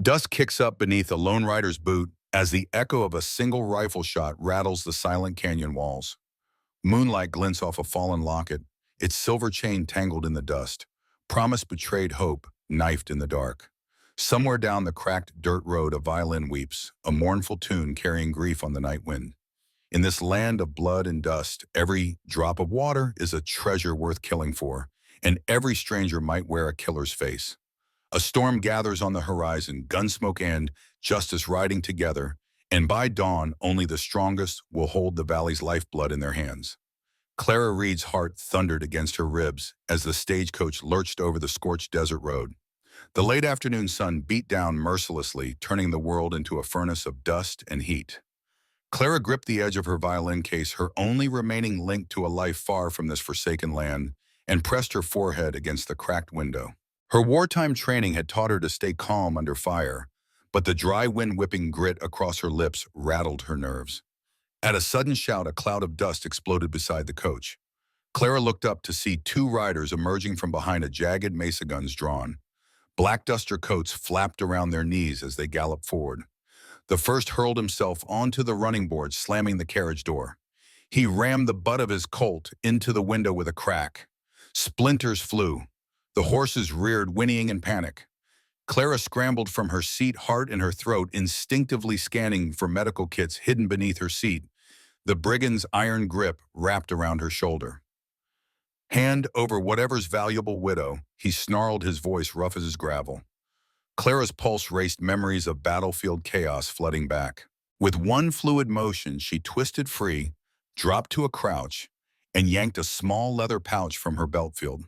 Dust kicks up beneath a lone rider's boot as the echo of a single rifle shot rattles the silent canyon walls. Moonlight glints off a fallen locket, its silver chain tangled in the dust. Promise betrayed hope, knifed in the dark. Somewhere down the cracked dirt road a violin weeps, a mournful tune carrying grief on the night wind. In this land of blood and dust, every drop of water is a treasure worth killing for, and every stranger might wear a killer's face. A storm gathers on the horizon, gunsmoke and justice riding together, and by dawn only the strongest will hold the valley's lifeblood in their hands. Clara Reed's heart thundered against her ribs as the stagecoach lurched over the scorched desert road. The late afternoon sun beat down mercilessly, turning the world into a furnace of dust and heat. Clara gripped the edge of her violin case, her only remaining link to a life far from this forsaken land, and pressed her forehead against the cracked window. Her wartime training had taught her to stay calm under fire, but the dry wind whipping grit across her lips rattled her nerves. At a sudden shout, a cloud of dust exploded beside the coach. Clara looked up to see two riders emerging from behind a jagged mesa guns drawn. Black duster coats flapped around their knees as they galloped forward. The first hurled himself onto the running board, slamming the carriage door. He rammed the butt of his Colt into the window with a crack. Splinters flew. The horses reared, whinnying in panic. Clara scrambled from her seat, heart in her throat, instinctively scanning for medical kits hidden beneath her seat. The brigand's iron grip wrapped around her shoulder. Hand over whatever's valuable, widow, he snarled, his voice rough as gravel. Clara's pulse raced, memories of battlefield chaos flooding back. With one fluid motion, she twisted free, dropped to a crouch, and yanked a small leather pouch from her belt-field.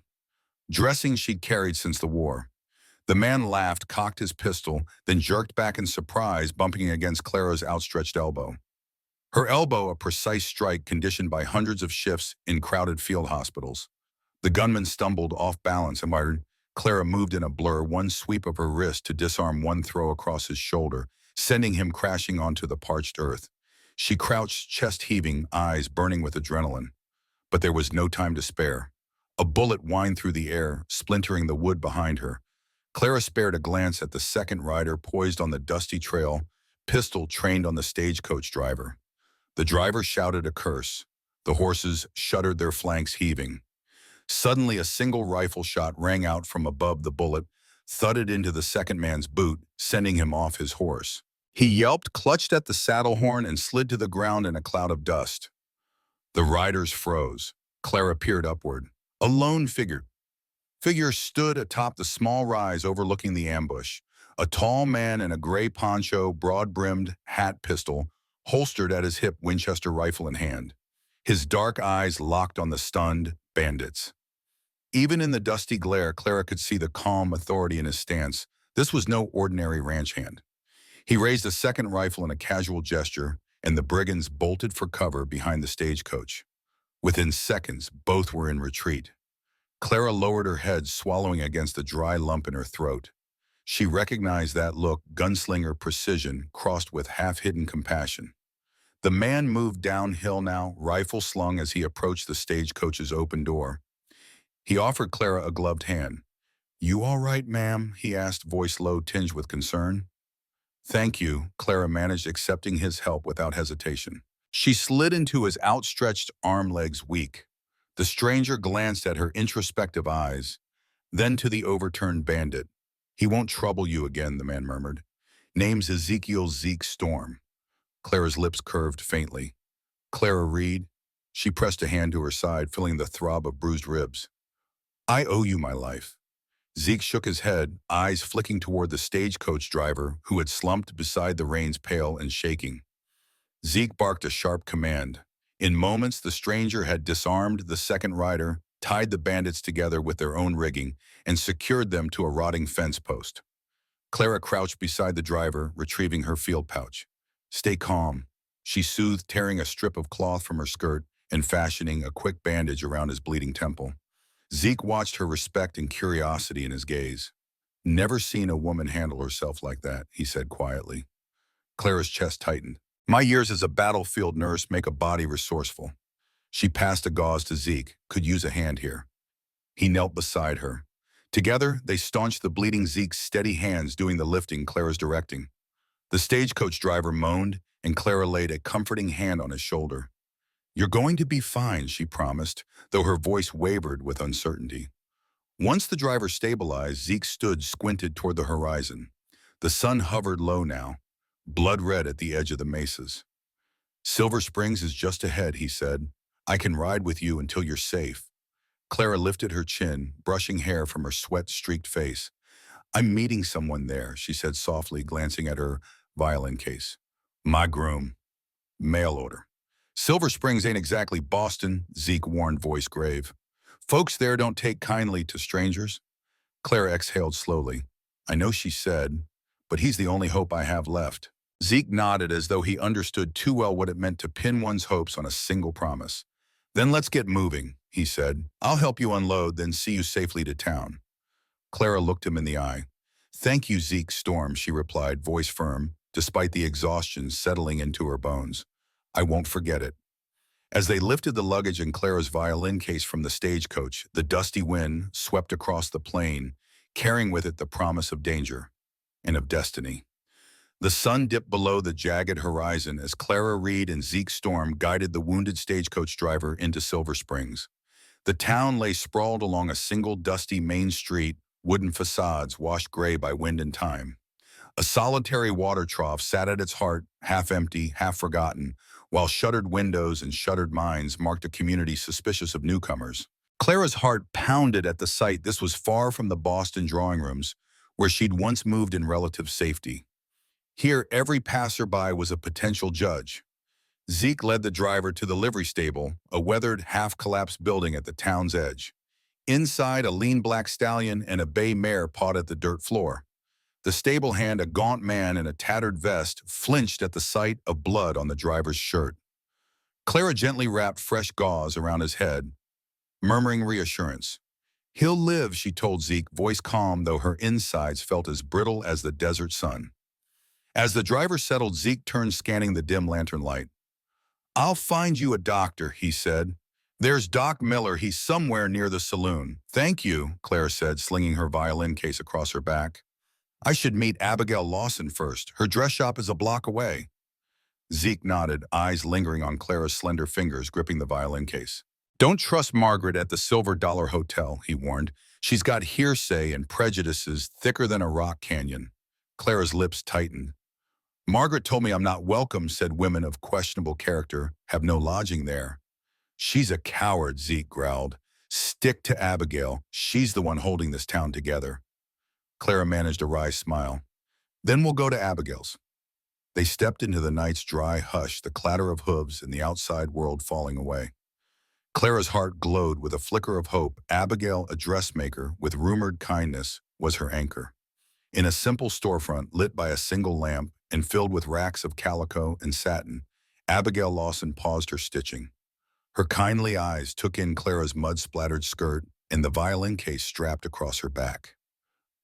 Dressing she'd carried since the war. The man laughed, cocked his pistol, then jerked back in surprise, bumping against Clara's outstretched elbow. Her elbow, a precise strike conditioned by hundreds of shifts in crowded field hospitals. The gunman stumbled off balance and wired. Clara moved in a blur, one sweep of her wrist to disarm, one throw across his shoulder, sending him crashing onto the parched earth. She crouched, chest heaving, eyes burning with adrenaline. But there was no time to spare. A bullet whined through the air, splintering the wood behind her. Clara spared a glance at the second rider poised on the dusty trail, pistol trained on the stagecoach driver. The driver shouted a curse. The horses shuddered, their flanks heaving. Suddenly, a single rifle shot rang out from above. The bullet thudded into the second man's boot, sending him off his horse. He yelped, clutched at the saddle horn, and slid to the ground in a cloud of dust. The riders froze. Clara peered upward. A lone figure stood atop the small rise overlooking the ambush. A tall man in a gray poncho, broad-brimmed hat, pistol, holstered at his hip, Winchester rifle in hand. His dark eyes locked on the stunned bandits. Even in the dusty glare, Clara could see the calm authority in his stance. This was no ordinary ranch hand. He raised a second rifle in a casual gesture, and the brigands bolted for cover behind the stagecoach. Within seconds, both were in retreat. Clara lowered her head, swallowing against the dry lump in her throat. She recognized that look, gunslinger precision crossed with half-hidden compassion. The man moved downhill now, rifle slung, as he approached the stagecoach's open door. He offered Clara a gloved hand. "You all right, ma'am?" he asked, voice low, tinged with concern. "Thank you," Clara managed, accepting his help without hesitation. She slid into his outstretched arm, legs weak. The stranger glanced at her introspective eyes, then to the overturned bandit. "He won't trouble you again," the man murmured. "Name's Ezekiel Zeke Storm." Clara's lips curved faintly. "Clara Reed?" She pressed a hand to her side, feeling the throb of bruised ribs. "I owe you my life." Zeke shook his head, eyes flicking toward the stagecoach driver, who had slumped beside the reins, pale and shaking. Zeke barked a sharp command. In moments, the stranger had disarmed the second rider, tied the bandits together with their own rigging, and secured them to a rotting fence post. Clara crouched beside the driver, retrieving her field pouch. "Stay calm," she soothed, tearing a strip of cloth from her skirt and fashioning a quick bandage around his bleeding temple. Zeke watched her, respect and curiosity in his gaze. "Never seen a woman handle herself like that," he said quietly. Clara's chest tightened. "My years as a battlefield nurse make a body resourceful." She passed a gauze to Zeke. "Could use a hand here." He knelt beside her. Together, they staunched the bleeding Zeke's steady hands doing the lifting Clara's directing. The stagecoach driver moaned, and Clara laid a comforting hand on his shoulder. "You're going to be fine," she promised, though her voice wavered with uncertainty. Once the driver stabilized, Zeke stood squinted toward the horizon. The sun hovered low now, blood red at the edge of the mesas. "Silver Springs is just ahead," he said. "I can ride with you until you're safe." Clara lifted her chin, brushing hair from her sweat-streaked face. "I'm meeting someone there," she said softly, glancing at her violin case. "My groom. Mail order." "Silver Springs ain't exactly Boston," Zeke warned, voice grave. "Folks there don't take kindly to strangers." Clara exhaled slowly. "I know," she said, "but he's the only hope I have left." Zeke nodded as though he understood too well what it meant to pin one's hopes on a single promise. "Then let's get moving," he said. "I'll help you unload, then see you safely to town." Clara looked him in the eye. "Thank you, Zeke Storm," she replied, voice firm, despite the exhaustion settling into her bones. "I won't forget it." As they lifted the luggage and Clara's violin case from the stagecoach, the dusty wind swept across the plain, carrying with it the promise of danger and of destiny. The sun dipped below the jagged horizon as Clara Reed and Zeke Storm guided the wounded stagecoach driver into Silver Springs. The town lay sprawled along a single dusty main street, wooden facades washed gray by wind and time. A solitary water trough sat at its heart, half empty, half forgotten, while shuttered windows and shuttered minds marked a community suspicious of newcomers. Clara's heart pounded at the sight. This was far from the Boston drawing rooms, where she'd once moved in relative safety. Here, every passerby was a potential judge. Zeke led the driver to the livery stable, a weathered, half-collapsed building at the town's edge. Inside, a lean black stallion and a bay mare pawed at the dirt floor. The stable hand, a gaunt man in a tattered vest, flinched at the sight of blood on the driver's shirt. Clara gently wrapped fresh gauze around his head, murmuring reassurance. "He'll live," she told Zeke, voice calm though her insides felt as brittle as the desert sun. As the driver settled, Zeke turned, scanning the dim lantern light. "I'll find you a doctor," he said. "There's Doc Miller. He's somewhere near the saloon." "Thank you," Claire said, slinging her violin case across her back. "I should meet Abigail Lawson first. Her dress shop is a block away." Zeke nodded, eyes lingering on Clara's slender fingers gripping the violin case. "Don't trust Margaret at the Silver Dollar Hotel," he warned. "She's got hearsay and prejudices thicker than a rock canyon." Clara's lips tightened. "Margaret told me I'm not welcome," said. "Women of questionable character have no lodging there." "She's a coward," Zeke growled. "Stick to Abigail. She's the one holding this town together." Clara managed a wry smile. "Then we'll go to Abigail's." They stepped into the night's dry hush, the clatter of hooves and the outside world falling away. Clara's heart glowed with a flicker of hope. Abigail, a dressmaker with rumored kindness, was her anchor. In a simple storefront lit by a single lamp and filled with racks of calico and satin, Abigail Lawson paused her stitching. Her kindly eyes took in Clara's mud-splattered skirt and the violin case strapped across her back.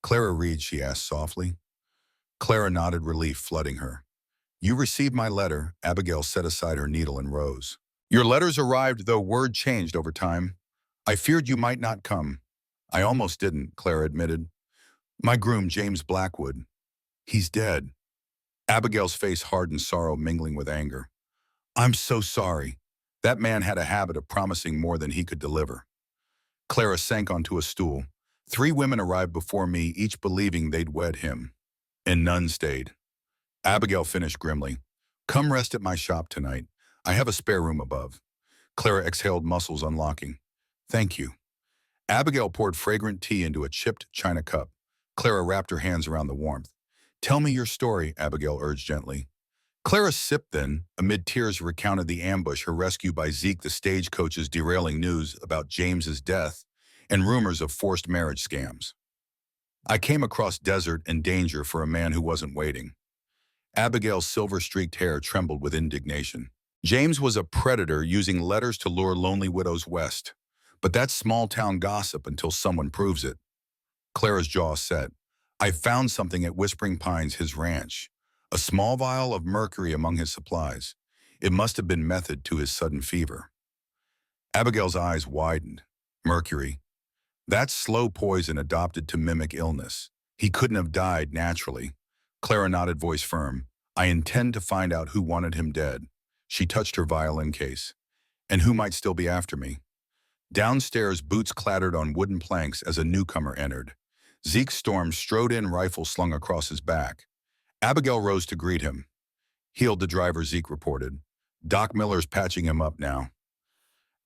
"Clara Reed?" she asked softly. Clara nodded, relief flooding her. "You received my letter." Abigail set aside her needle and rose. "Your letters arrived, though word changed over time. I feared you might not come." "I almost didn't," Clara admitted. "My groom, James Blackwood, he's dead." Abigail's face hardened, sorrow mingling with anger. "I'm so sorry. That man had a habit of promising more than he could deliver." Clara sank onto a stool. "3 women arrived before me, each believing they'd wed him. And none stayed." Abigail finished grimly. "Come rest at my shop tonight. I have a spare room above." Clara exhaled, muscles unlocking. "Thank you." Abigail poured fragrant tea into a chipped china cup. Clara wrapped her hands around the warmth. "Tell me your story," Abigail urged gently. Clara sipped then, amid tears recounted the ambush, her rescue by Zeke, the stagecoach's derailing news about James's death, and rumors of forced marriage scams. "I came across desert and danger for a man who wasn't waiting." Abigail's silver-streaked hair trembled with indignation. "James was a predator using letters to lure lonely widows west. But that's small-town gossip until someone proves it." Clara's jaw set. "I found something at Whispering Pines, his ranch. A small vial of mercury among his supplies. It must have been method to his sudden fever." Abigail's eyes widened. "Mercury. That's slow poison adopted to mimic illness. He couldn't have died naturally. Clara nodded, voice firm. I intend to find out who wanted him dead. She touched her violin case. And who might still be after me? Downstairs, boots clattered on wooden planks as a newcomer entered. Zeke Storm strode in, rifle slung across his back. Abigail rose to greet him. Healed, the driver, Zeke reported. Doc Miller's patching him up now.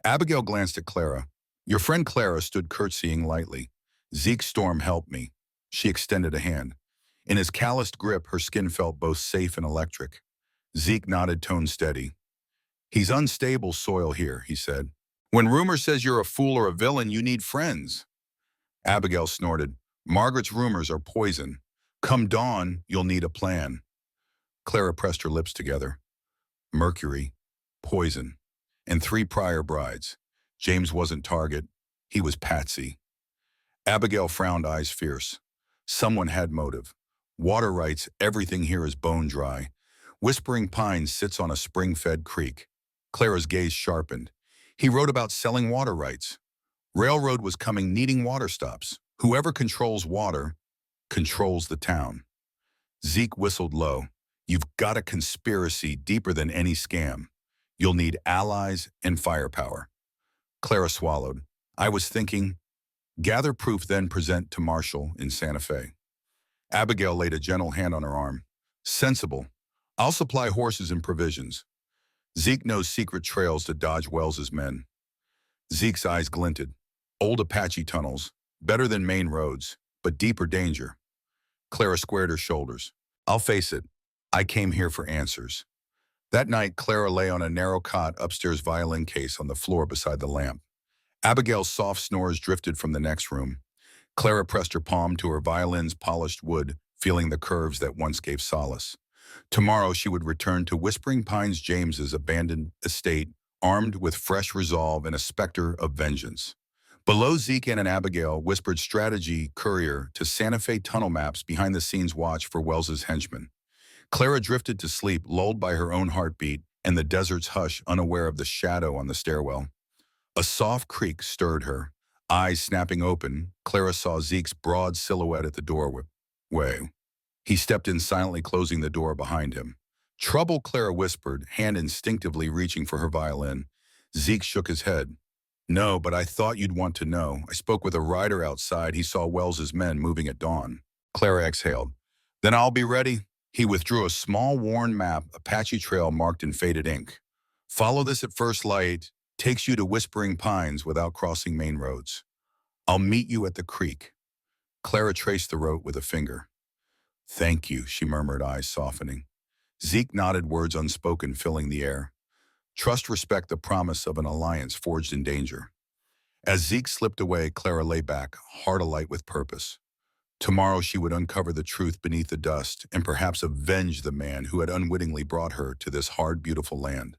Abigail glanced at Clara. Your friend Clara stood curtsying lightly. Zeke Storm helped me. She extended a hand. In his calloused grip, her skin felt both safe and electric. Zeke nodded, tone steady. He's unstable soil here, he said. When rumor says you're a fool or a villain, you need friends. Abigail snorted. Margaret's rumors are poison. Come dawn, you'll need a plan. Clara pressed her lips together. Mercury, poison, and 3 prior brides. James wasn't target. He was Patsy. Abigail frowned, eyes fierce. Someone had motive. Water rights, everything here is bone dry. Whispering Pines sits on a spring-fed creek. Clara's gaze sharpened. He wrote about selling water rights. Railroad was coming, needing water stops. Whoever controls water controls the town. Zeke whistled low. You've got a conspiracy deeper than any scam. You'll need allies and firepower. Clara swallowed. I was thinking, gather proof, then present to Marshall in Santa Fe. Abigail laid a gentle hand on her arm. Sensible. I'll supply horses and provisions. Zeke knows secret trails to dodge Wells's men. Zeke's eyes glinted. Old Apache tunnels, better than main roads, but deeper danger. Clara squared her shoulders. I'll face it. I came here for answers. That night, Clara lay on a narrow cot upstairs, violin case on the floor beside the lamp. Abigail's soft snores drifted from the next room. Clara pressed her palm to her violin's polished wood, feeling the curves that once gave solace. Tomorrow she would return to Whispering Pines James's abandoned estate, armed with fresh resolve and a specter of vengeance. Below, Zeke and Abigail whispered strategy courier to Santa Fe tunnel maps, behind-the-scenes watch for Wells's henchmen. Clara drifted to sleep, lulled by her own heartbeat and the desert's hush, unaware of the shadow on the stairwell. A soft creak stirred her. Eyes snapping open, Clara saw Zeke's broad silhouette at the doorway. He stepped in silently, closing the door behind him. Trouble, Clara whispered, hand instinctively reaching for her violin. Zeke shook his head. No, but I thought you'd want to know. I spoke with a rider outside. He saw Wells's men moving at dawn. Clara exhaled. Then I'll be ready. He withdrew a small worn map, Apache trail marked in faded ink. Follow this at first light. Takes you to Whispering Pines without crossing main roads. I'll meet you at the creek. Clara traced the road with a finger. Thank you, she murmured, eyes softening. Zeke nodded, words unspoken filling the air. Trust, respect, the promise of an alliance forged in danger. As Zeke slipped away, Clara lay back, heart alight with purpose. Tomorrow she would uncover the truth beneath the dust and perhaps avenge the man who had unwittingly brought her to this hard, beautiful land.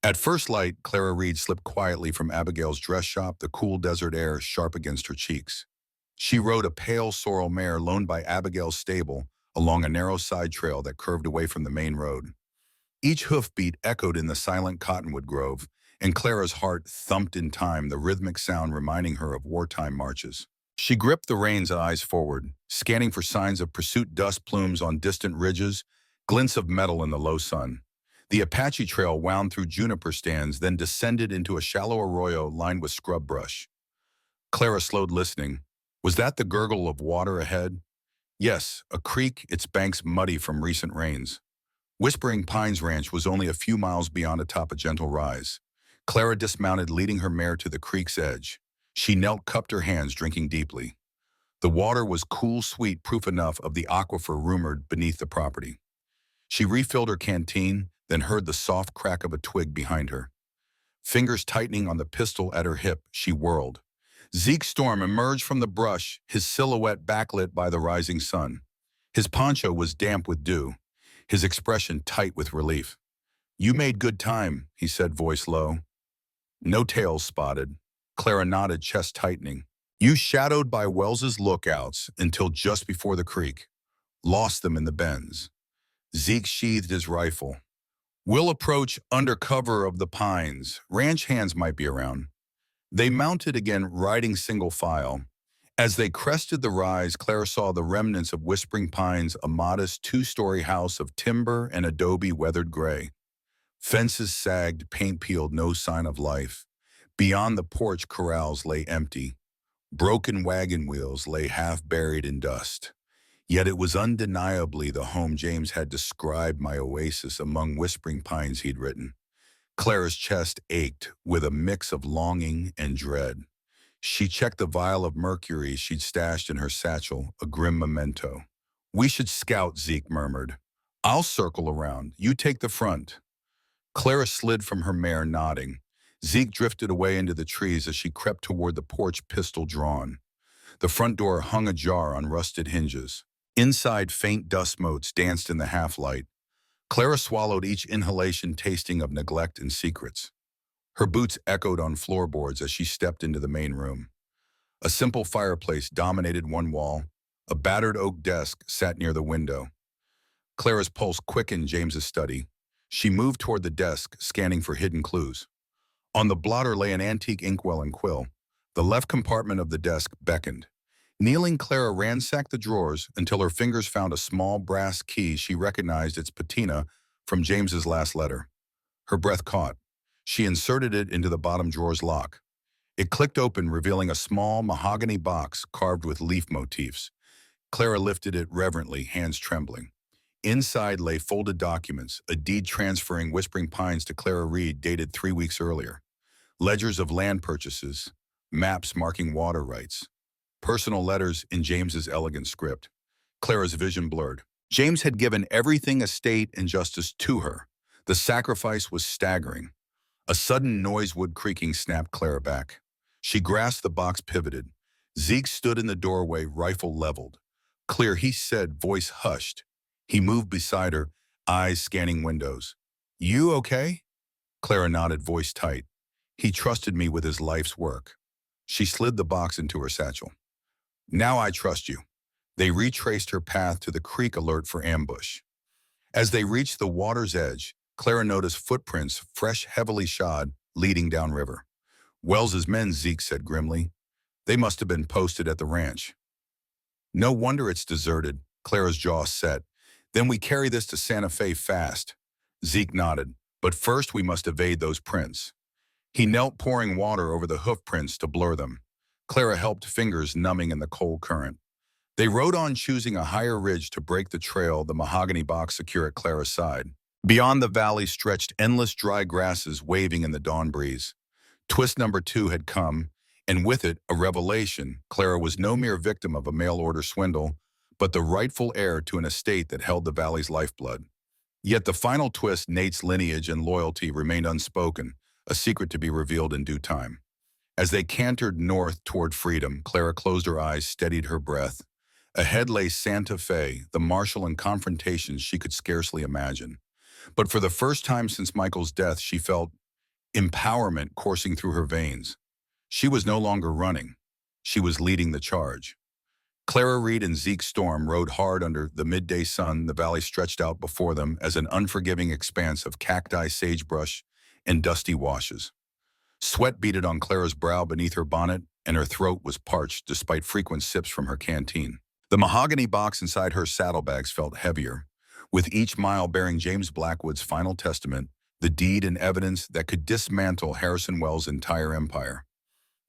At first light, Clara Reed slipped quietly from Abigail's dress shop, the cool desert air sharp against her cheeks. She rode a pale sorrel mare loaned by Abigail's stable along a narrow side trail that curved away from the main road. Each hoofbeat echoed in the silent cottonwood grove, and Clara's heart thumped in time, the rhythmic sound reminding her of wartime marches. She gripped the reins, eyes forward, scanning for signs of pursuit, dust plumes on distant ridges, glints of metal in the low sun. The Apache trail wound through juniper stands, then descended into a shallow arroyo lined with scrub brush. Clara slowed, listening. Was that the gurgle of water ahead? Yes, a creek, its banks muddy from recent rains. Whispering Pines Ranch was only a few miles beyond, atop a gentle rise. Clara dismounted, leading her mare to the creek's edge. She knelt, cupped her hands, drinking deeply. The water was cool, sweet, proof enough of the aquifer rumored beneath the property. She refilled her canteen, then heard the soft crack of a twig behind her. Fingers tightening on the pistol at her hip, she whirled. Zeke Storm emerged from the brush, his silhouette backlit by the rising sun. His poncho was damp with dew, his expression tight with relief. You made good time, he said, voice low. No tails spotted. Clara nodded, chest tightening. You shadowed by Wells's lookouts until just before the creek. Lost them in the bends. Zeke sheathed his rifle. We'll approach under cover of the pines. Ranch hands might be around. They mounted again, riding single file. As they crested the rise, Clara saw the remnants of Whispering Pines, a modest two-story house of timber and adobe weathered gray. Fences sagged, paint peeled, no sign of life. Beyond the porch, corrals lay empty. Broken wagon wheels lay half buried in dust. Yet it was undeniably the home James had described, my oasis among whispering pines, he'd written. Clara's chest ached with a mix of longing and dread. She checked the vial of mercury she'd stashed in her satchel, a grim memento. "We should scout," Zeke murmured. "I'll circle around. You take the front." Clara slid from her mare, nodding. Zeke drifted away into the trees as she crept toward the porch, pistol drawn. The front door hung ajar on rusted hinges. Inside, faint dust motes danced in the half-light. Clara swallowed each inhalation, tasting of neglect and secrets. Her boots echoed on floorboards as she stepped into the main room. A simple fireplace dominated one wall. A battered oak desk sat near the window. Clara's pulse quickened James's study. She moved toward the desk, scanning for hidden clues. On the blotter lay an antique inkwell and quill. The left compartment of the desk beckoned. Kneeling, Clara ransacked the drawers until her fingers found a small brass key. She recognized its patina from James's last letter. Her breath caught. She inserted it into the bottom drawer's lock. It clicked open, revealing a small mahogany box carved with leaf motifs. Clara lifted it reverently, hands trembling. Inside lay folded documents, a deed transferring Whispering Pines to Clara Reed dated 3 weeks earlier. Ledgers of land purchases, maps marking water rights, personal letters in James's elegant script. Clara's vision blurred. James had given everything estate and justice to her. The sacrifice was staggering. A sudden noise, wood creaking, snapped Clara back. She grasped the box, pivoted. Zeke stood in the doorway, rifle leveled. "Clear," he said, voice hushed. He moved beside her, eyes scanning windows. "You okay?" Clara nodded, voice tight. "He trusted me with his life's work." She slid the box into her satchel. "Now I trust you." They retraced her path to the creek, alert for ambush. As they reached the water's edge, Clara noticed footprints, fresh, heavily shod, leading downriver. "Wells's men," Zeke said grimly. "They must have been posted at the ranch." "No wonder it's deserted," Clara's jaw set. "Then we carry this to Santa Fe fast." Zeke nodded. "But first we must evade those prints." He knelt, pouring water over the hoof prints to blur them. Clara helped, fingers numbing in the cold current. They rode on, choosing a higher ridge to break the trail, the mahogany box secure at Clara's side. Beyond the valley stretched endless dry grasses waving in the dawn breeze. Twist number 2 had come, and with it, a revelation. Clara was no mere victim of a mail-order swindle, but the rightful heir to an estate that held the valley's lifeblood. Yet the final twist, Nate's lineage and loyalty, remained unspoken, a secret to be revealed in due time. As they cantered north toward freedom, Clara closed her eyes, steadied her breath. Ahead lay Santa Fe, the marshal and confrontations she could scarcely imagine. But for the first time since Michael's death, she felt empowerment coursing through her veins. She was no longer running. She was leading the charge. Clara Reed and Zeke Storm rode hard under the midday sun. The valley stretched out before them as an unforgiving expanse of cacti, sagebrush, and dusty washes. Sweat beaded on Clara's brow beneath her bonnet, and her throat was parched despite frequent sips from her canteen. The mahogany box inside her saddlebags felt heavier, with each mile bearing James Blackwood's final testament, the deed and evidence that could dismantle Harrison Wells' entire empire.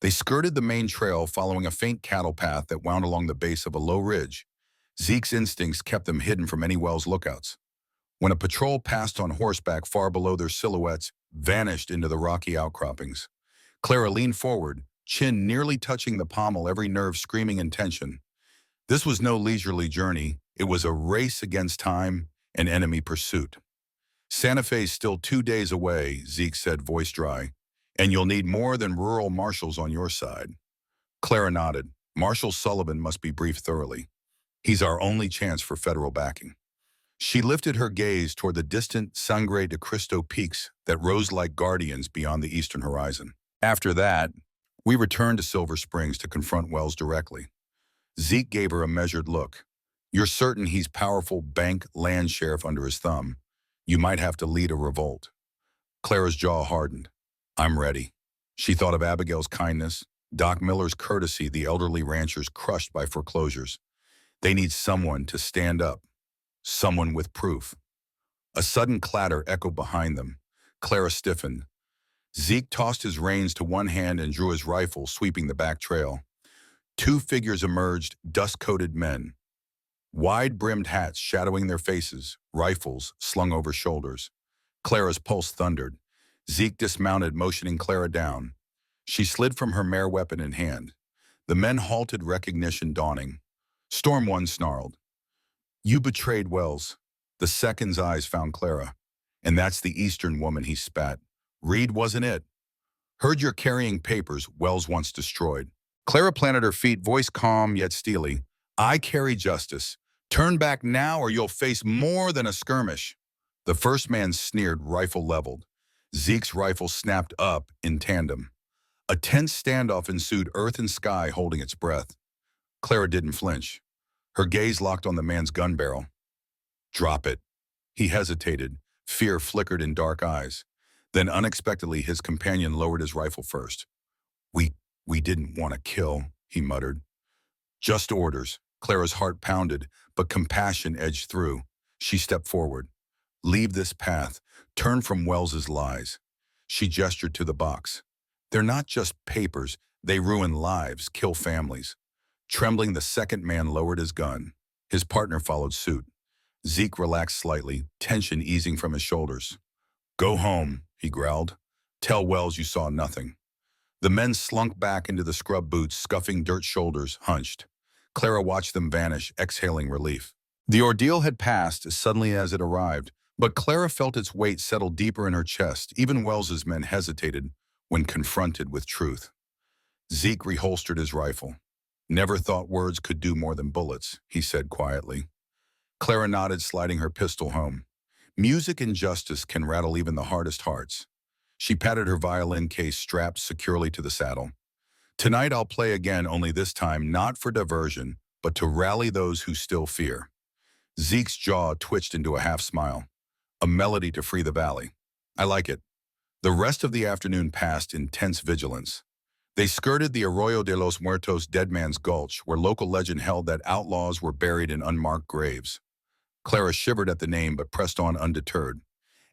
They skirted the main trail, following a faint cattle path that wound along the base of a low ridge. Zeke's instincts kept them hidden from any Wells lookouts. When a patrol passed on horseback far below, their silhouettes vanished into the rocky outcroppings. Clara leaned forward, chin nearly touching the pommel, every nerve screaming in tension. This was no leisurely journey. It was a race against time and enemy pursuit. "Santa Fe's still 2 days away," Zeke said, voice dry, "and you'll need more than rural marshals on your side." Clara nodded. "Marshal Sullivan must be briefed thoroughly. He's our only chance for federal backing." She lifted her gaze toward the distant Sangre de Cristo peaks that rose like guardians beyond the eastern horizon. "After that, we returned to Silver Springs to confront Wells directly." Zeke gave her a measured look. "You're certain he's powerful bank land sheriff under his thumb? You might have to lead a revolt." Clara's jaw hardened. "I'm ready." She thought of Abigail's kindness, Doc Miller's courtesy, the elderly ranchers crushed by foreclosures. They need someone to stand up, someone with proof. A sudden clatter echoed behind them. Clara stiffened. Zeke tossed his reins to one hand and drew his rifle, sweeping the back trail. Two figures emerged, dust-coated men. Wide-brimmed hats shadowing their faces, rifles slung over shoulders. Clara's pulse thundered. Zeke dismounted, motioning Clara down. She slid from her mare, weapon in hand. The men halted, recognition dawning. Storm One snarled. "You betrayed Wells." The second's eyes found Clara. "And that's the Eastern woman," he spat. "Reed wasn't it. Heard you're carrying papers Wells once destroyed." Clara planted her feet, voice calm yet steely. "I carry justice. Turn back now or you'll face more than a skirmish." The first man sneered, rifle leveled. Zeke's rifle snapped up in tandem. A tense standoff ensued, earth and sky holding its breath. Clara didn't flinch. Her gaze locked on the man's gun barrel. "Drop it." He hesitated. Fear flickered in dark eyes. Then unexpectedly, his companion lowered his rifle first. We didn't want to kill," he muttered. "Just orders." Clara's heart pounded, but compassion edged through. She stepped forward. "Leave this path. Turn from Wells's lies." She gestured to the box. "They're not just papers. They ruin lives, kill families." Trembling, the second man lowered his gun. His partner followed suit. Zeke relaxed slightly, tension easing from his shoulders. "Go home," he growled. "Tell Wells you saw nothing." The men slunk back into the scrub boots, scuffing dirt, shoulders hunched. Clara watched them vanish, exhaling relief. The ordeal had passed as suddenly as it arrived, but Clara felt its weight settle deeper in her chest. Even Wells's men hesitated when confronted with truth. Zeke reholstered his rifle. "Never thought words could do more than bullets," he said quietly. Clara nodded, sliding her pistol home. Music and justice can rattle even the hardest hearts. She patted her violin case strapped securely to the saddle. "Tonight I'll play again, only this time not for diversion, but to rally those who still fear." Zeke's jaw twitched into a half-smile. "A melody to free the valley. I like it." The rest of the afternoon passed in tense vigilance. They skirted the Arroyo de los Muertos, Dead Man's Gulch, where local legend held that outlaws were buried in unmarked graves. Clara shivered at the name but pressed on undeterred.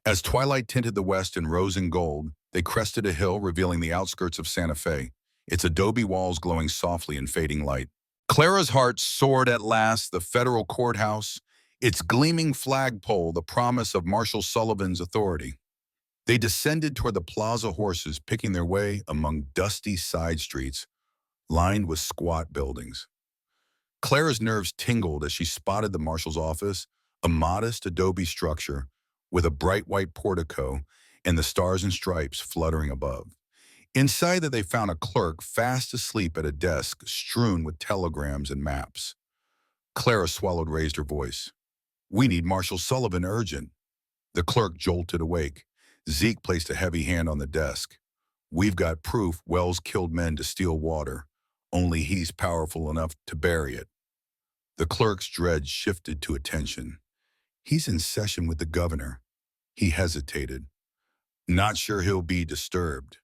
As twilight tinted the west in rose and gold, they crested a hill revealing the outskirts of Santa Fe, its adobe walls glowing softly in fading light. Clara's heart soared at last, the federal courthouse, its gleaming flagpole, the promise of Marshal Sullivan's authority. They descended toward the plaza, horses picking their way among dusty side streets lined with squat buildings. Clara's nerves tingled as she spotted the marshal's office, a modest adobe structure with a bright white portico and the stars and stripes fluttering above. Inside that they found a clerk fast asleep at a desk strewn with telegrams and maps. Clara swallowed, raised her voice. "We need Marshal Sullivan urgent." The clerk jolted awake. Zeke placed a heavy hand on the desk. "We've got proof Wells killed men to steal water. Only he's powerful enough to bury it." The clerk's dread shifted to attention. "He's in session with the governor." He hesitated. "Not sure he'll be disturbed."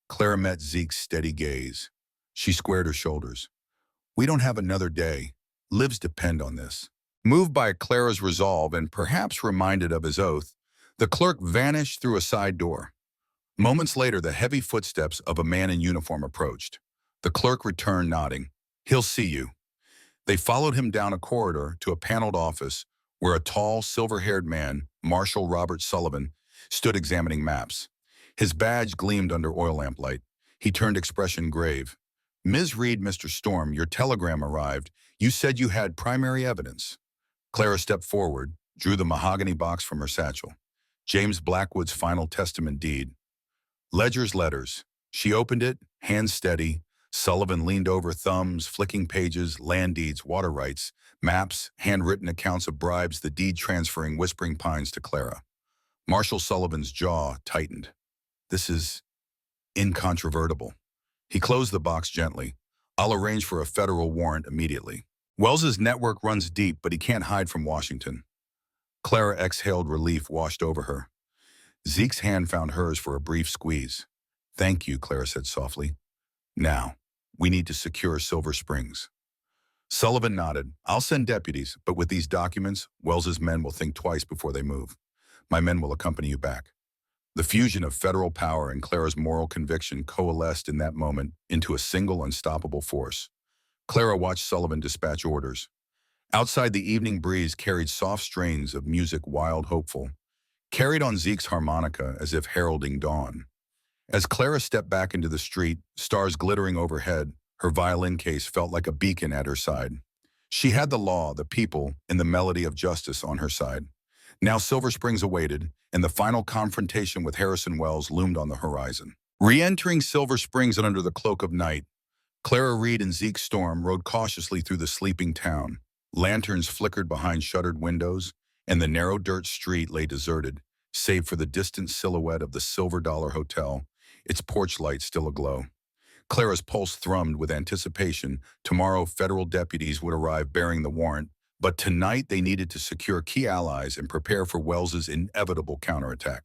Clara met Zeke's steady gaze. She squared her shoulders. "We don't have another day. Lives depend on this." Moved by Clara's resolve and perhaps reminded of his oath, the clerk vanished through a side door. Moments later, the heavy footsteps of a man in uniform approached. The clerk returned, nodding. "He'll see you." They followed him down a corridor to a paneled office where a tall, silver-haired man, Marshal Robert Sullivan, stood examining maps. His badge gleamed under oil lamplight. He turned, expression grave. "Ms. Reed, Mr. Storm, your telegram arrived. You said you had primary evidence." Clara stepped forward, drew the mahogany box from her satchel. James Blackwood's final testament deed. Ledger's letters. She opened it, hands steady. Sullivan leaned over, thumbs, flicking pages, land deeds, water rights, maps, handwritten accounts of bribes, the deed transferring Whispering Pines to Clara. Marshal Sullivan's jaw tightened. "This is incontrovertible." He closed the box gently. "I'll arrange for a federal warrant immediately." Wells's network runs deep, but he can't hide from Washington. Clara exhaled, relief washed over her. Zeke's hand found hers for a brief squeeze. Thank you, Clara said softly. Now, we need to secure Silver Springs. Sullivan nodded. I'll send deputies, but with these documents, Wells's men will think twice before they move. My men will accompany you back. The fusion of federal power and Clara's moral conviction coalesced in that moment into a single unstoppable force. Clara watched Sullivan dispatch orders. Outside, the evening breeze carried soft strains of music wild hopeful, carried on Zeke's harmonica as if heralding dawn. As Clara stepped back into the street, stars glittering overhead, her violin case felt like a beacon at her side. She had the law, the people, and the melody of justice on her side. Now Silver Springs awaited, and the final confrontation with Harrison Wells loomed on the horizon. Re-entering Silver Springs under the cloak of night, Clara Reed and Zeke Storm rode cautiously through the sleeping town. Lanterns flickered behind shuttered windows, and the narrow dirt street lay deserted, save for the distant silhouette of the Silver Dollar Hotel, its porch light still aglow. Clara's pulse thrummed with anticipation. Tomorrow, federal deputies would arrive bearing the warrant, but tonight they needed to secure key allies and prepare for Wells's inevitable counterattack.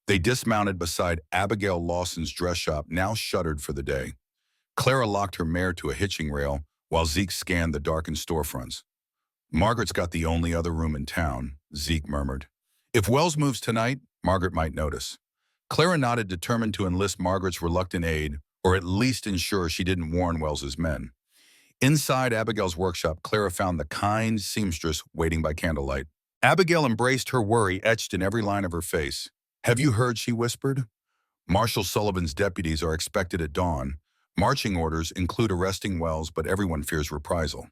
They dismounted beside Abigail Lawson's dress shop, now shuttered for the day. Clara locked her mare to a hitching rail while Zeke scanned the darkened storefronts. Margaret's got the only other room in town, Zeke murmured. If Wells moves tonight, Margaret might notice. Clara nodded, determined to enlist Margaret's reluctant aid, or at least ensure she didn't warn Wells's men. Inside Abigail's workshop, Clara found the kind seamstress waiting by candlelight. Abigail embraced her worry etched in every line of her face. Have you heard, she whispered. Marshal Sullivan's deputies are expected at dawn. Marching orders include arresting Wells, but everyone fears reprisal.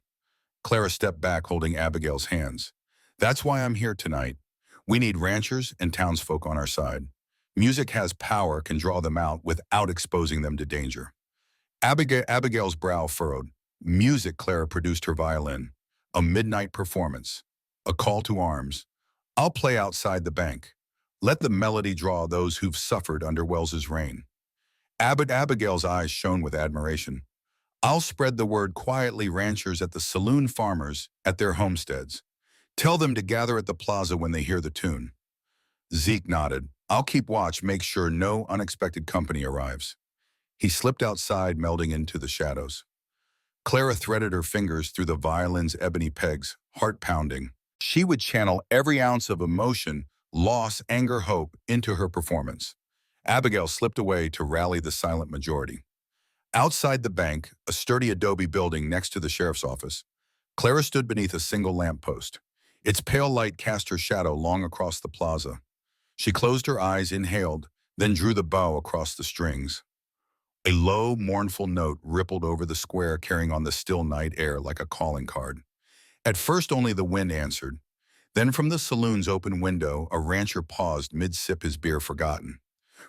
Clara stepped back, holding Abigail's hands. That's why I'm here tonight. We need ranchers and townsfolk on our side. Music has power, can draw them out without exposing them to danger. Abigail's brow furrowed. Music, Clara produced her violin. A midnight performance. A call to arms. I'll play outside the bank. Let the melody draw those who've suffered under Wells's reign. Abigail's eyes shone with admiration. I'll spread the word quietly, ranchers at the saloon, farmers at their homesteads. Tell them to gather at the plaza when they hear the tune. Zeke nodded. I'll keep watch, make sure no unexpected company arrives. He slipped outside, melding into the shadows. Clara threaded her fingers through the violin's ebony pegs, heart pounding. She would channel every ounce of emotion, loss, anger, hope into her performance. Abigail slipped away to rally the silent majority. Outside the bank, a sturdy adobe building next to the sheriff's office, Clara stood beneath a single lamppost. Its pale light cast her shadow long across the plaza. She closed her eyes, inhaled, then drew the bow across the strings. A low, mournful note rippled over the square, carrying on the still night air like a calling card. At first only the wind answered. Then from the saloon's open window, a rancher paused mid-sip, his beer forgotten.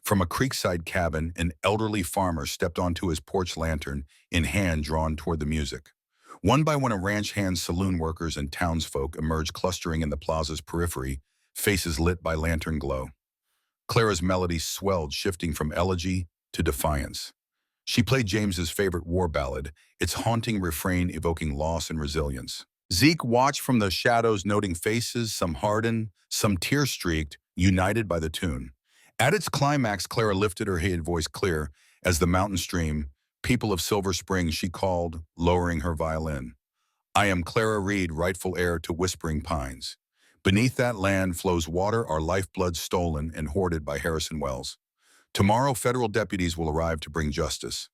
From a creekside cabin, an elderly farmer stepped onto his porch, lantern in hand drawn toward the music. One by one, a ranch hands, saloon workers, and townsfolk emerged, clustering in the plaza's periphery, faces lit by lantern glow. Clara's melody swelled, shifting from elegy to defiance. She played James's favorite war ballad, its haunting refrain evoking loss and resilience. Zeke watched from the shadows, noting faces, some hardened, some tear-streaked, united by the tune. At its climax, Clara lifted her head, voice clear as the mountain stream. People of Silver Springs, she called, lowering her violin. I am Clara Reed, rightful heir to Whispering Pines. Beneath that land flows water, our lifeblood stolen and hoarded by Harrison Wells. Tomorrow, federal deputies will arrive to bring justice.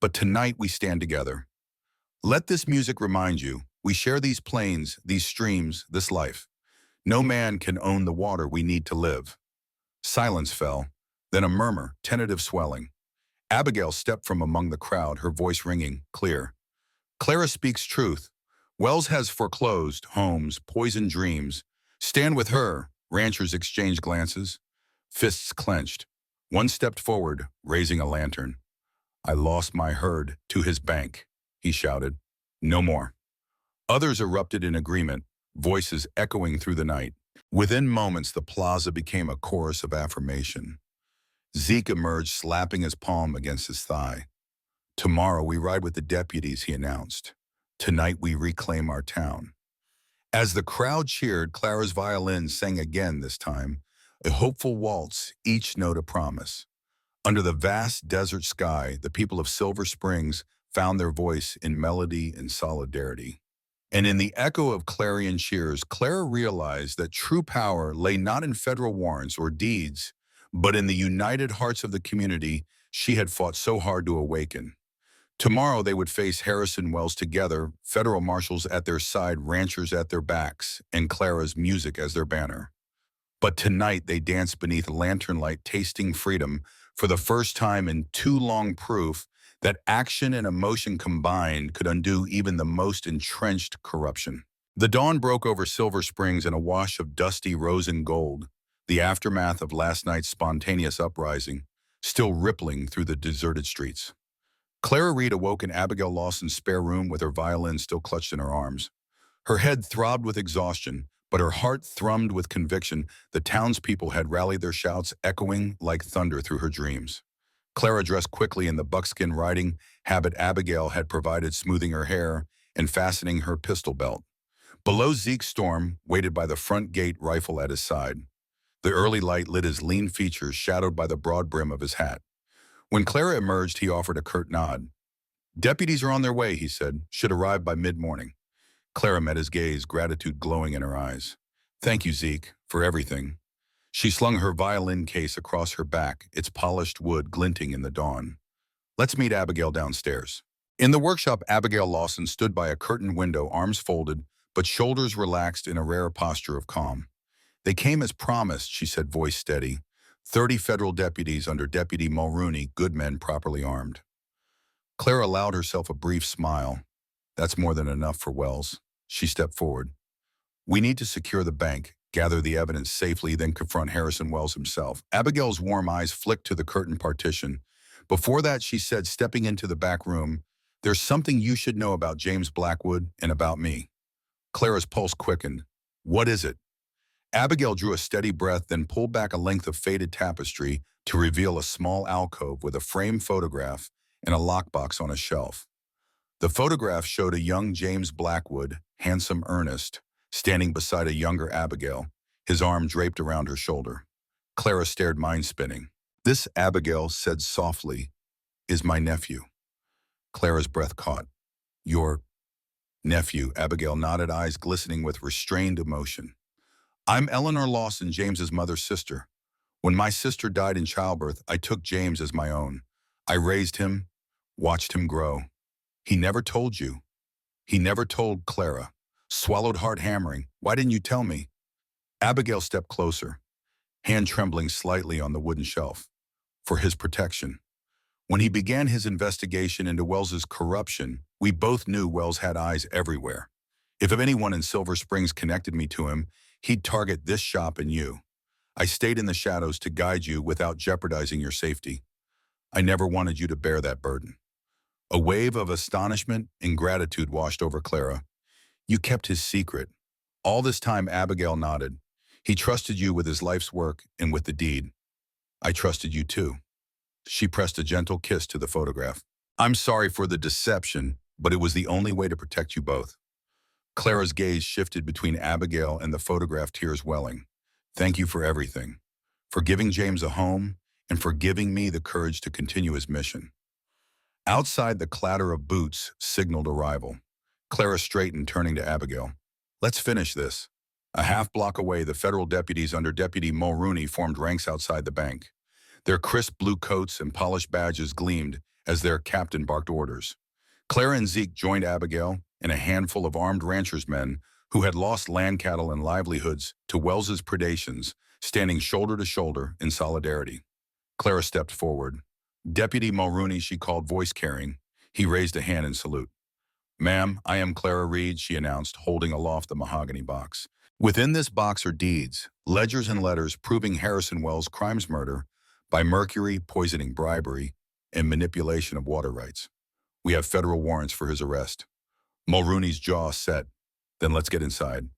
But tonight we stand together. Let this music remind you, we share these plains, these streams, this life. No man can own the water we need to live. Silence fell, then a murmur, tentative swelling. Abigail stepped from among the crowd, her voice ringing, clear. Clara speaks truth. Wells has foreclosed homes, poisoned dreams. Stand with her. Ranchers exchanged glances, fists clenched. One stepped forward, raising a lantern. I lost my herd to his bank, he shouted. No more. Others erupted in agreement, voices echoing through the night. Within moments, the plaza became a chorus of affirmation. Zeke emerged, slapping his palm against his thigh. Tomorrow we ride with the deputies, he announced. Tonight we reclaim our town. As the crowd cheered, Clara's violin sang again, this time, a hopeful waltz, each note a promise. Under the vast desert sky, the people of Silver Springs found their voice in melody and solidarity. And in the echo of clarion cheers, Clara realized that true power lay not in federal warrants or deeds, but in the united hearts of the community she had fought so hard to awaken. Tomorrow they would face Harrison Wells together, federal marshals at their side, ranchers at their backs, and Clara's music as their banner. But tonight they danced beneath lantern light, tasting freedom for the first time in too long, proof that action and emotion combined could undo even the most entrenched corruption. The dawn broke over Silver Springs in a wash of dusty rose and gold, the aftermath of last night's spontaneous uprising, still rippling through the deserted streets. Clara Reed awoke in Abigail Lawson's spare room with her violin still clutched in her arms. Her head throbbed with exhaustion, but her heart thrummed with conviction. The townspeople had rallied, their shouts echoing like thunder through her dreams. Clara dressed quickly in the buckskin riding habit Abigail had provided, smoothing her hair and fastening her pistol belt. Below, Zeke Storm waited by the front gate, rifle at his side. The early light lit his lean features, shadowed by the broad brim of his hat. When Clara emerged, he offered a curt nod. "Deputies are on their way," he said. "Should arrive by mid-morning." Clara met his gaze, gratitude glowing in her eyes. "Thank you, Zeke, for everything." She slung her violin case across her back, its polished wood glinting in the dawn. "Let's meet Abigail downstairs." In the workshop, Abigail Lawson stood by a curtained window, arms folded, but shoulders relaxed in a rare posture of calm. "They came as promised," she said, voice steady. 30 federal deputies under Deputy Mulrooney, good men properly armed. Clara allowed herself a brief smile. "That's more than enough for Wells." She stepped forward. "We need to secure the bank, gather the evidence safely, then confront Harrison Wells himself." Abigail's warm eyes flicked to the curtain partition. "Before that," she said, stepping into the back room, "there's something you should know about James Blackwood and about me." Clara's pulse quickened. "What is it?" Abigail drew a steady breath, then pulled back a length of faded tapestry to reveal a small alcove with a framed photograph and a lockbox on a shelf. The photograph showed a young James Blackwood, handsome, earnest, standing beside a younger Abigail, his arm draped around her shoulder. Clara stared, mind-spinning. "This," Abigail said softly, "is my nephew." Clara's breath caught. "Your nephew?" Abigail nodded, eyes glistening with restrained emotion. "I'm Eleanor Lawson, James's mother's sister. When my sister died in childbirth, I took James as my own. I raised him, watched him grow. He never told you." "He never told," Clara, swallowed, heart hammering. "Why didn't you tell me?" Abigail stepped closer, hand trembling slightly on the wooden shelf. "For his protection. When he began his investigation into Wells's corruption, we both knew Wells had eyes everywhere. If anyone in Silver Springs connected me to him, he'd target this shop and you. I stayed in the shadows to guide you without jeopardizing your safety. I never wanted you to bear that burden." A wave of astonishment and gratitude washed over Clara. "You kept his secret." All this time, Abigail nodded. "He trusted you with his life's work and with the deed. I trusted you too." She pressed a gentle kiss to the photograph. "I'm sorry for the deception, but it was the only way to protect you both." Clara's gaze shifted between Abigail and the photograph, tears welling. "Thank you for everything. For giving James a home, and for giving me the courage to continue his mission." Outside, the clatter of boots signaled arrival. Clara straightened, turning to Abigail. "Let's finish this." A half-block away, the federal deputies under Deputy Mulrooney formed ranks outside the bank. Their crisp blue coats and polished badges gleamed as their captain barked orders. Clara and Zeke joined Abigail and a handful of armed ranchers' men who had lost land, cattle, and livelihoods to Wells's predations, standing shoulder to shoulder in solidarity. Clara stepped forward. "Deputy Mulrooney," she called, voice carrying. He raised a hand in salute. "Ma'am, I am Clara Reed," she announced, holding aloft the mahogany box. Within this box are deeds, ledgers and letters proving Harrison Wells' crimes, murder by mercury, poisoning, bribery, and manipulation of water rights. We have federal warrants for his arrest." Mulrooney's jaw set. "Then let's get inside."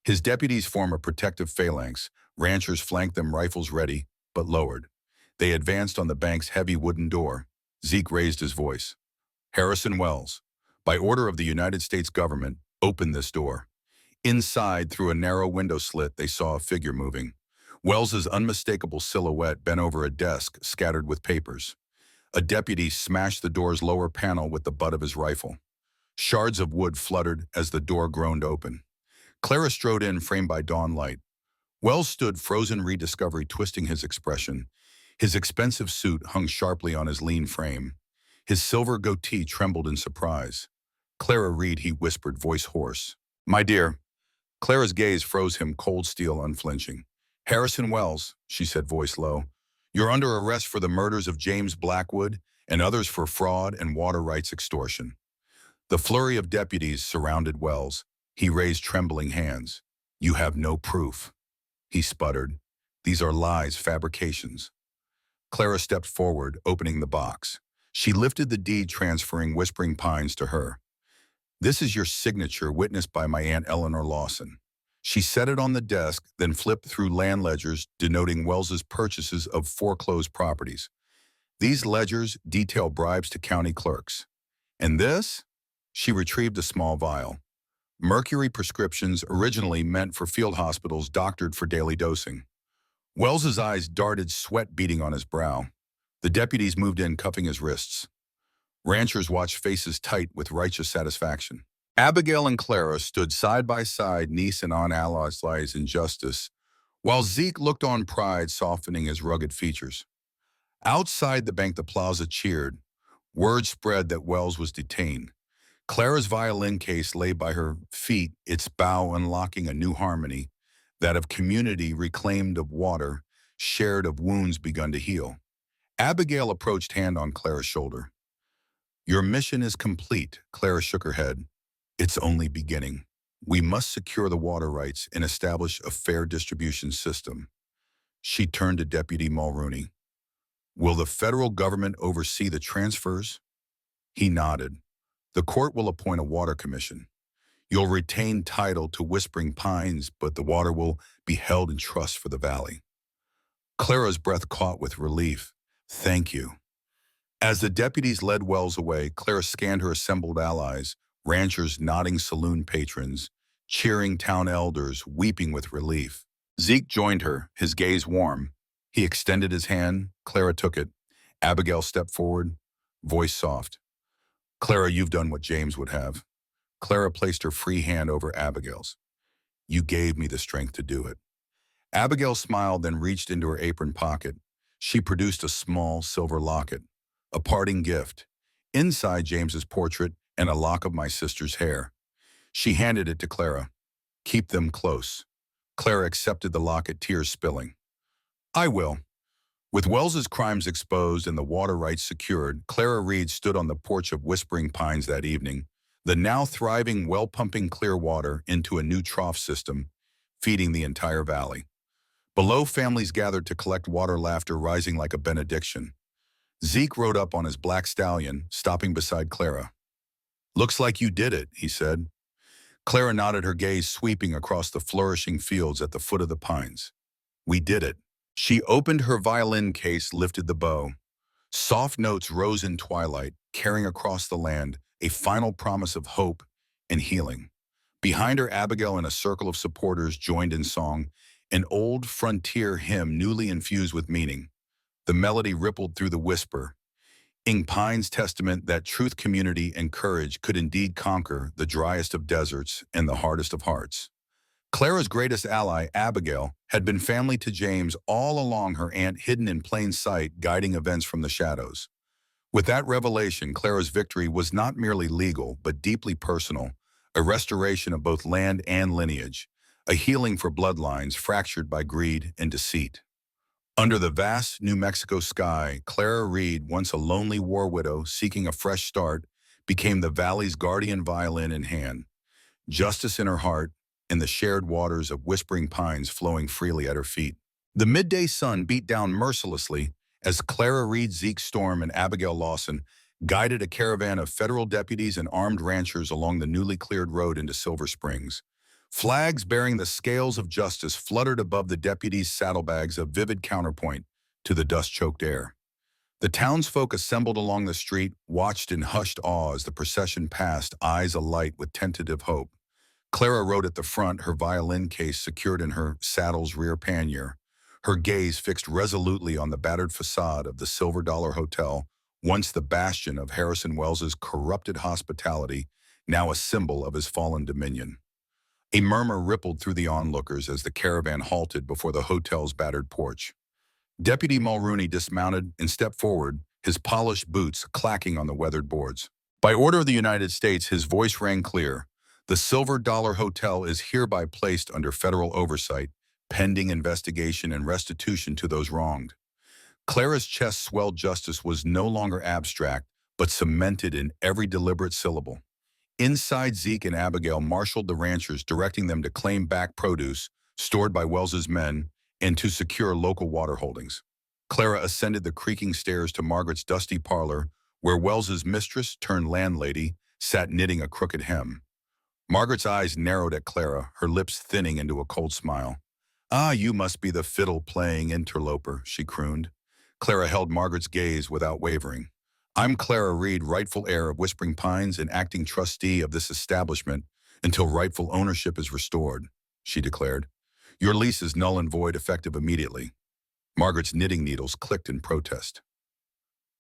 His deputies form a protective phalanx. Ranchers flanked them, rifles ready, but lowered. They advanced on the bank's heavy wooden door. Zeke raised his voice. "Harrison Wells, by order of the United States government, open this door." Inside, through a narrow window slit, they saw a figure moving. Wells's unmistakable silhouette bent over a desk scattered with papers. A deputy smashed the door's lower panel with the butt of his rifle. Shards of wood fluttered as the door groaned open. Clara strode in, framed by dawn light. Wells stood frozen rediscovery, twisting his expression. His expensive suit hung sharply on his lean frame. His silver goatee trembled in surprise. "Clara Reed," he whispered, voice hoarse. "My dear." Clara's gaze froze him, cold steel unflinching. "Harrison Wells," she said, voice low. "You're under arrest for the murders of James Blackwood and others for fraud and water rights extortion." The flurry of deputies surrounded Wells. He raised trembling hands. "You have no proof," he sputtered. "These are lies, fabrications." Clara stepped forward, opening the box. She lifted the deed transferring Whispering Pines to her. "This is your signature, witnessed by my Aunt Eleanor Lawson." She set it on the desk, then flipped through land ledgers denoting Wells's purchases of foreclosed properties. "These ledgers detail bribes to county clerks. And this?" She retrieved a small vial. "Mercury prescriptions originally meant for field hospitals, doctored for daily dosing." Wells's eyes darted, sweat beading on his brow. The deputies moved in, cuffing his wrists. Ranchers watched, faces tight with righteous satisfaction. Abigail and Clara stood side by side, niece and aunt allies in justice, while Zeke looked on, pride softening his rugged features. Outside the bank, the plaza cheered. Word spread that Wells was detained. Clara's violin case lay by her feet, its bow unlocking a new harmony, that of community reclaimed, of water shared, of wounds begun to heal. Abigail approached, hand on Clara's shoulder. "Your mission is complete," Clara shook her head. "It's only beginning. We must secure the water rights and establish a fair distribution system." She turned to Deputy Mulrooney. "Will the federal government oversee the transfers?" He nodded. "The court will appoint a water commission. You'll retain title to Whispering Pines, but the water will be held in trust for the valley." Clara's breath caught with relief. "Thank you." As the deputies led Wells away, Clara scanned her assembled allies, ranchers, nodding saloon patrons, cheering town elders, weeping with relief. Zeke joined her, his gaze warm. He extended his hand. Clara took it. Abigail stepped forward, voice soft. "Clara, you've done what James would have." Clara placed her free hand over Abigail's. "You gave me the strength to do it." Abigail smiled, then reached into her apron pocket. She produced a small silver locket, a parting gift. Inside, James's portrait and a lock of my sister's hair. She handed it to Clara. "Keep them close." Clara accepted the locket, tears spilling. "I will." With Wells's crimes exposed and the water rights secured, Clara Reed stood on the porch of Whispering Pines that evening, the now thriving well pumping clear water into a new trough system, feeding the entire valley. Below, families gathered to collect water, laughter rising like a benediction. Zeke rode up on his black stallion, stopping beside Clara. "Looks like you did it," he said. Clara nodded, her gaze sweeping across the flourishing fields at the foot of the pines. "We did it." She opened her violin case, lifted the bow. Soft notes rose in twilight, carrying across the land a final promise of hope and healing. Behind her, Abigail and a circle of supporters joined in song, an old frontier hymn newly infused with meaning. The melody rippled through the whisper, ing Pine's testament that truth, community, and courage could indeed conquer the driest of deserts and the hardest of hearts. Clara's greatest ally, Abigail, had been family to James all along, her aunt hidden in plain sight, guiding events from the shadows. With that revelation, Clara's victory was not merely legal, but deeply personal, a restoration of both land and lineage, a healing for bloodlines fractured by greed and deceit. Under the vast New Mexico sky, Clara Reed, once a lonely war widow seeking a fresh start, became the valley's guardian, violin in hand, justice in her heart, and the shared waters of Whispering Pines flowing freely at her feet. The midday sun beat down mercilessly as Clara Reed, Zeke Storm, and Abigail Lawson guided a caravan of federal deputies and armed ranchers along the newly cleared road into Silver Springs. Flags bearing the scales of justice fluttered above the deputies' saddlebags, a vivid counterpoint to the dust-choked air. The townsfolk assembled along the street watched in hushed awe as the procession passed, eyes alight with tentative hope. Clara rode at the front, her violin case secured in her saddle's rear pannier, her gaze fixed resolutely on the battered facade of the Silver Dollar Hotel, once the bastion of Harrison Wells's corrupted hospitality, now a symbol of his fallen dominion. A murmur rippled through the onlookers as the caravan halted before the hotel's battered porch. Deputy Mulrooney dismounted and stepped forward, his polished boots clacking on the weathered boards. By order of the United States, his voice rang clear. The Silver Dollar Hotel is hereby placed under federal oversight, pending investigation and restitution to those wronged. Clara's chest swelled. Justice was no longer abstract, but cemented in every deliberate syllable. Inside, Zeke and Abigail marshaled the ranchers, directing them to claim back produce stored by Wells's men and to secure local water holdings. Clara ascended the creaking stairs to Margaret's dusty parlor, where Wells's mistress turned landlady sat knitting a crooked hem. Margaret's eyes narrowed at Clara, her lips thinning into a cold smile. "Ah, you must be the fiddle-playing interloper," she crooned. Clara held Margaret's gaze without wavering. "I'm Clara Reed, rightful heir of Whispering Pines and acting trustee of this establishment until rightful ownership is restored," she declared. "Your lease is null and void, effective immediately." Margaret's knitting needles clicked in protest.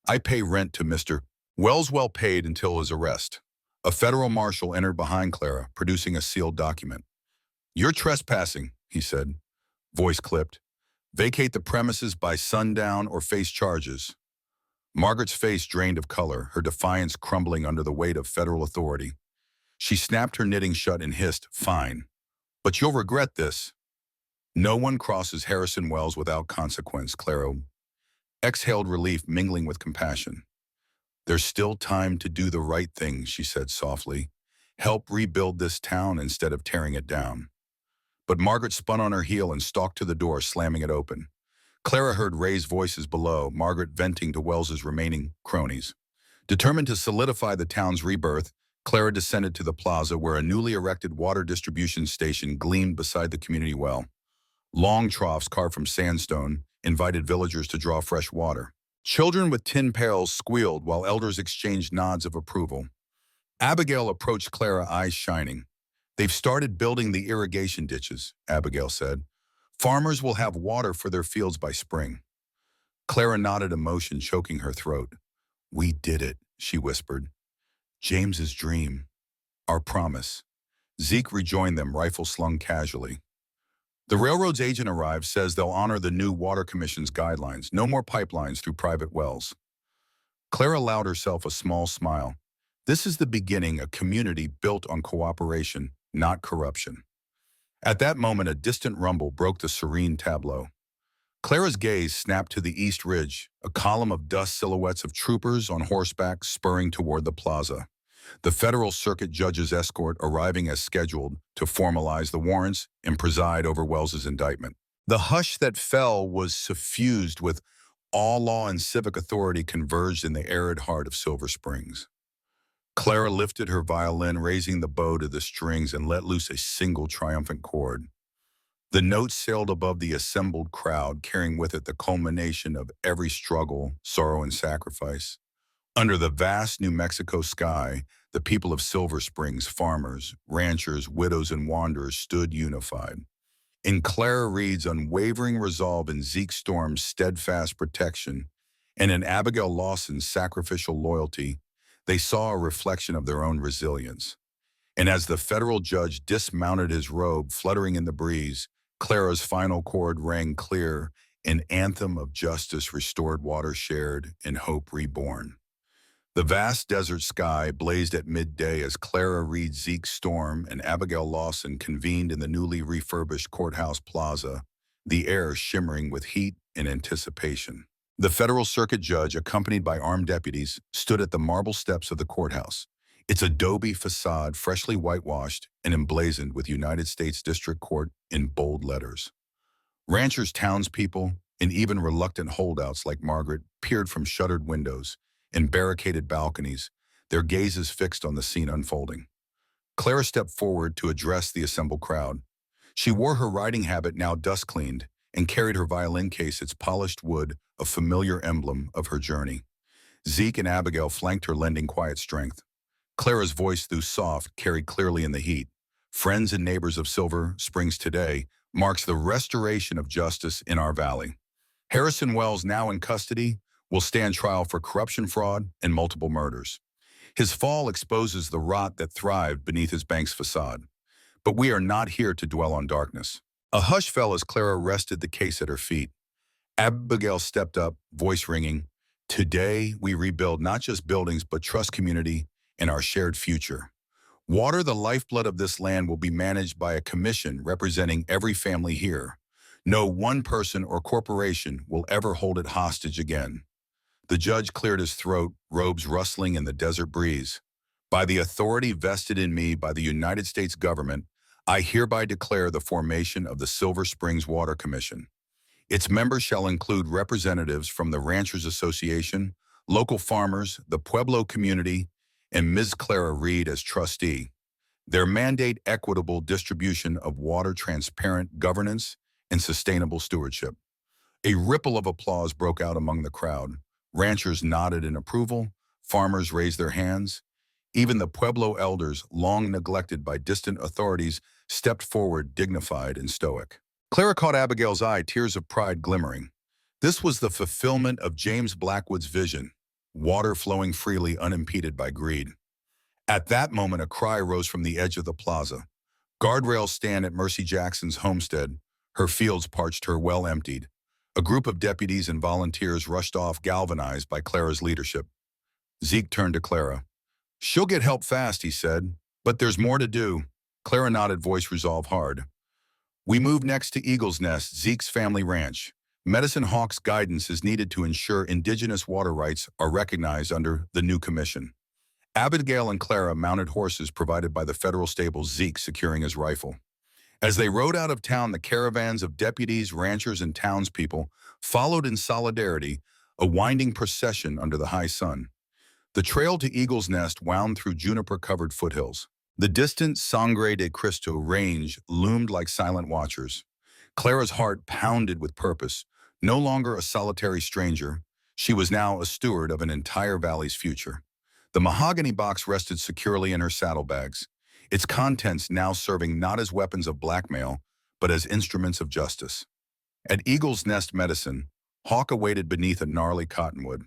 "I pay rent to Mr. Wells, well paid until his arrest." A federal marshal entered behind Clara, producing a sealed document. "You're trespassing," he said, voice clipped. "Vacate the premises by sundown or face charges." Margaret's face drained of color, her defiance crumbling under the weight of federal authority. She snapped her knitting shut and hissed, "Fine. But you'll regret this." "No one crosses Harrison Wells without consequence," Clara exhaled, relief mingling with compassion. "There's still time to do the right thing," she said softly. "Help rebuild this town instead of tearing it down." But Margaret spun on her heel and stalked to the door, slamming it open. Clara heard raised voices below, Margaret venting to Wells's remaining cronies. Determined to solidify the town's rebirth, Clara descended to the plaza where a newly erected water distribution station gleamed beside the community well. Long troughs carved from sandstone invited villagers to draw fresh water. Children with tin pails squealed while elders exchanged nods of approval. Abigail approached Clara, eyes shining. "They've started building the irrigation ditches," Abigail said. "Farmers will have water for their fields by spring." Clara nodded, emotion choking her throat. "We did it," she whispered. "James's dream. Our promise." Zeke rejoined them, rifle slung casually. The railroad's agent arrived, says they'll honor the new Water Commission's guidelines. No more pipelines through private wells. Clara allowed herself a small smile. This is the beginning, a community built on cooperation, not corruption. At that moment, a distant rumble broke the serene tableau. Clara's gaze snapped to the east ridge, a column of dust silhouettes of troopers on horseback spurring toward the plaza. The federal circuit judge's escort arriving as scheduled to formalize the warrants and preside over Wells's indictment. The hush that fell was suffused with awe, law, and civic authority converged in the arid heart of Silver Springs. Clara lifted her violin, raising the bow to the strings, and let loose a single triumphant chord. The notes sailed above the assembled crowd, carrying with it the culmination of every struggle, sorrow, and sacrifice. Under the vast New Mexico sky, the people of Silver Springs, farmers, ranchers, widows, and wanderers stood unified. In Clara Reed's unwavering resolve, in Zeke Storm's steadfast protection, and in Abigail Lawson's sacrificial loyalty, they saw a reflection of their own resilience. And as the federal judge dismounted, his robe fluttering in the breeze, Clara's final chord rang clear, an anthem of justice restored, water shared, and hope reborn. The vast desert sky blazed at midday as Clara Reed, Zeke Storm, and Abigail Lawson convened in the newly refurbished courthouse plaza, the air shimmering with heat and anticipation. The federal circuit judge, accompanied by armed deputies, stood at the marble steps of the courthouse, its adobe facade freshly whitewashed and emblazoned with United States District Court in bold letters. Ranchers, townspeople, and even reluctant holdouts like Margaret peered from shuttered windows and barricaded balconies, their gazes fixed on the scene unfolding. Clara stepped forward to address the assembled crowd. She wore her riding habit, now dust-cleaned, and carried her violin case, its polished wood, a familiar emblem of her journey. Zeke and Abigail flanked her, lending quiet strength. Clara's voice, though soft, carried clearly in the heat. "Friends and neighbors of Silver Springs today, marks the restoration of justice in our valley. Harrison Wells, now in custody, will stand trial for corruption, fraud, and multiple murders. His fall exposes the rot that thrived beneath his bank's facade. But we are not here to dwell on darkness. A hush fell as Clara rested the case at her feet. Abigail stepped up, voice ringing. Today, we rebuild not just buildings, but trust, community, and our shared future. Water, the lifeblood of this land, will be managed by a commission representing every family here. No one person or corporation will ever hold it hostage again. The judge cleared his throat, robes rustling in the desert breeze. By the authority vested in me by the United States government, I hereby declare the formation of the Silver Springs Water Commission. Its members shall include representatives from the Ranchers Association, local farmers, the Pueblo community, and Ms. Clara Reed as trustee. Their mandate: equitable distribution of water, transparent governance, and sustainable stewardship. A ripple of applause broke out among the crowd. Ranchers nodded in approval, farmers raised their hands. Even the Pueblo elders, long neglected by distant authorities, stepped forward, dignified and stoic. Clara caught Abigail's eye, tears of pride glimmering. This was the fulfillment of James Blackwood's vision, water flowing freely, unimpeded by greed. At that moment, a cry rose from the edge of the plaza. Guardrails stand at Mercy Jackson's homestead, her fields parched, her well emptied. A group of deputies and volunteers rushed off, galvanized by Clara's leadership. Zeke turned to Clara. She'll get help fast, he said, but there's more to do. Clara nodded, voice resolve hard. We move next to Eagle's Nest, Zeke's family ranch. Medicine Hawk's guidance is needed to ensure indigenous water rights are recognized under the new commission. Abigail and Clara mounted horses provided by the federal stables, Zeke securing his rifle. As they rode out of town, the caravans of deputies, ranchers, and townspeople followed in solidarity, a winding procession under the high sun. The trail to Eagle's Nest wound through juniper-covered foothills. The distant Sangre de Cristo range loomed like silent watchers. Clara's heart pounded with purpose. No longer a solitary stranger, she was now a steward of an entire valley's future. The mahogany box rested securely in her saddlebags, its contents now serving not as weapons of blackmail, but as instruments of justice. At Eagle's Nest Medicine, Hawk awaited beneath a gnarly cottonwood.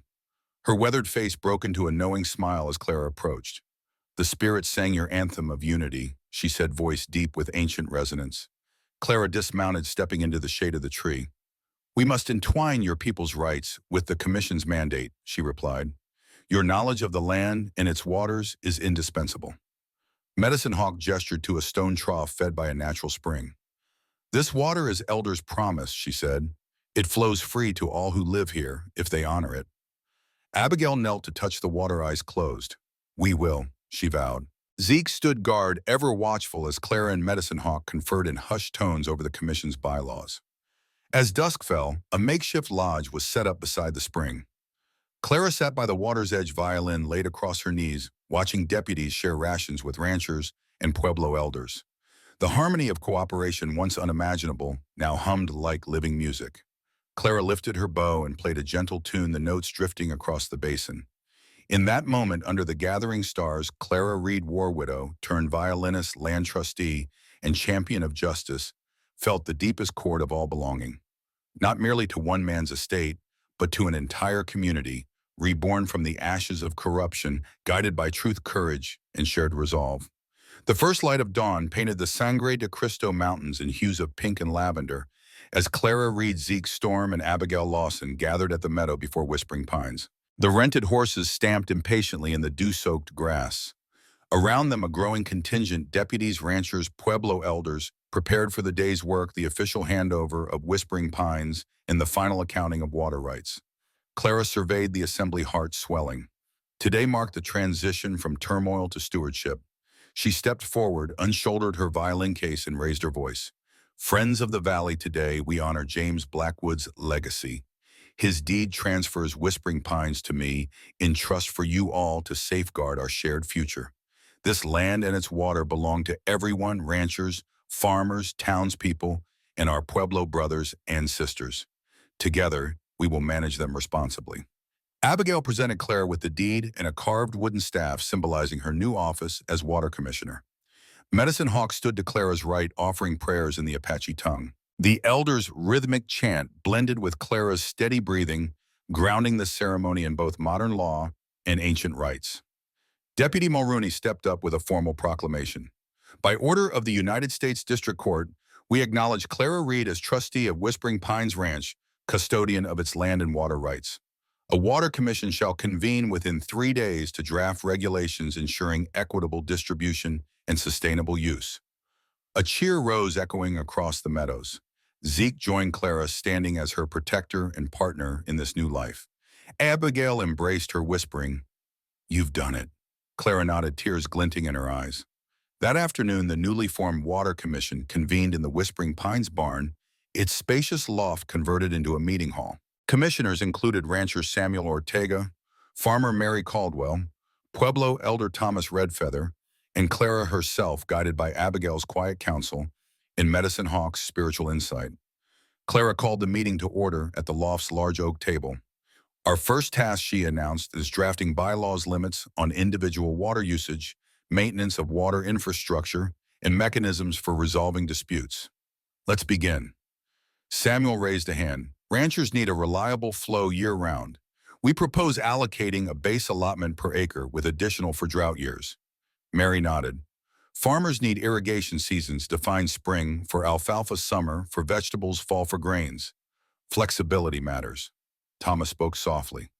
Her weathered face broke into a knowing smile as Clara approached. The spirits sang your anthem of unity, she said, voice deep with ancient resonance. Clara dismounted, stepping into the shade of the tree. We must entwine your people's rights with the commission's mandate, she replied. Your knowledge of the land and its waters is indispensable. Medicine Hawk gestured to a stone trough fed by a natural spring. This water is Elder's promise, she said. It flows free to all who live here if they honor it. Abigail knelt to touch the water, eyes closed. We will, she vowed. Zeke stood guard, ever watchful, as Clara and Medicine Hawk conferred in hushed tones over the commission's bylaws. As dusk fell, a makeshift lodge was set up beside the spring. Clara sat by the water's edge, violin laid across her knees, watching deputies share rations with ranchers and Pueblo elders. The harmony of cooperation, once unimaginable, now hummed like living music. Clara lifted her bow and played a gentle tune, the notes drifting across the basin. In that moment, under the gathering stars, Clara Reed, war widow, turned violinist, land trustee, and champion of justice, felt the deepest chord of all belonging. Not merely to one man's estate, but to an entire community, reborn from the ashes of corruption, guided by truth, courage, and shared resolve. The first light of dawn painted the Sangre de Cristo mountains in hues of pink and lavender, as Clara Reed, Zeke Storm, and Abigail Lawson gathered at the meadow before Whispering Pines. The rented horses stamped impatiently in the dew-soaked grass. Around them, a growing contingent, deputies, ranchers, Pueblo elders, prepared for the day's work, the official handover of Whispering Pines, and the final accounting of water rights. Clara surveyed the assembly, heart swelling. Today marked the transition from turmoil to stewardship. She stepped forward, unshouldered her violin case, and raised her voice. Friends of the Valley, today we honor James Blackwood's legacy. His deed transfers Whispering Pines to me in trust for you all to safeguard our shared future. This land and its water belong to everyone, ranchers, farmers, townspeople, and our Pueblo brothers and sisters. Together, we will manage them responsibly. Abigail presented Clara with the deed and a carved wooden staff symbolizing her new office as Water Commissioner. Medicine Hawk stood to Clara's right, offering prayers in the Apache tongue. The elder's rhythmic chant blended with Clara's steady breathing, grounding the ceremony in both modern law and ancient rites. Deputy Mulrooney stepped up with a formal proclamation. By order of the United States District Court, we acknowledge Clara Reed as trustee of Whispering Pines Ranch, custodian of its land and water rights. A water commission shall convene within 3 days to draft regulations ensuring equitable distribution and sustainable use. A cheer rose echoing across the meadows. Zeke joined Clara, standing as her protector and partner in this new life. Abigail embraced her, whispering, "You've done it." Clara nodded, tears glinting in her eyes. That afternoon, the newly formed Water Commission convened in the Whispering Pines barn, its spacious loft converted into a meeting hall. Commissioners included rancher Samuel Ortega, farmer Mary Caldwell, Pueblo elder Thomas Redfeather, and Clara herself, guided by Abigail's quiet counsel and Medicine Hawk's spiritual insight. Clara called the meeting to order at the loft's large oak table. Our first task, she announced, is drafting bylaws limits on individual water usage, maintenance of water infrastructure, and mechanisms for resolving disputes. Let's begin. Samuel raised a hand. Ranchers need a reliable flow year-round. We propose allocating a base allotment per acre with additional for drought years. Mary nodded. Farmers need irrigation seasons defined: spring for alfalfa, summer for vegetables, fall for grains. Flexibility matters. Thomas spoke softly.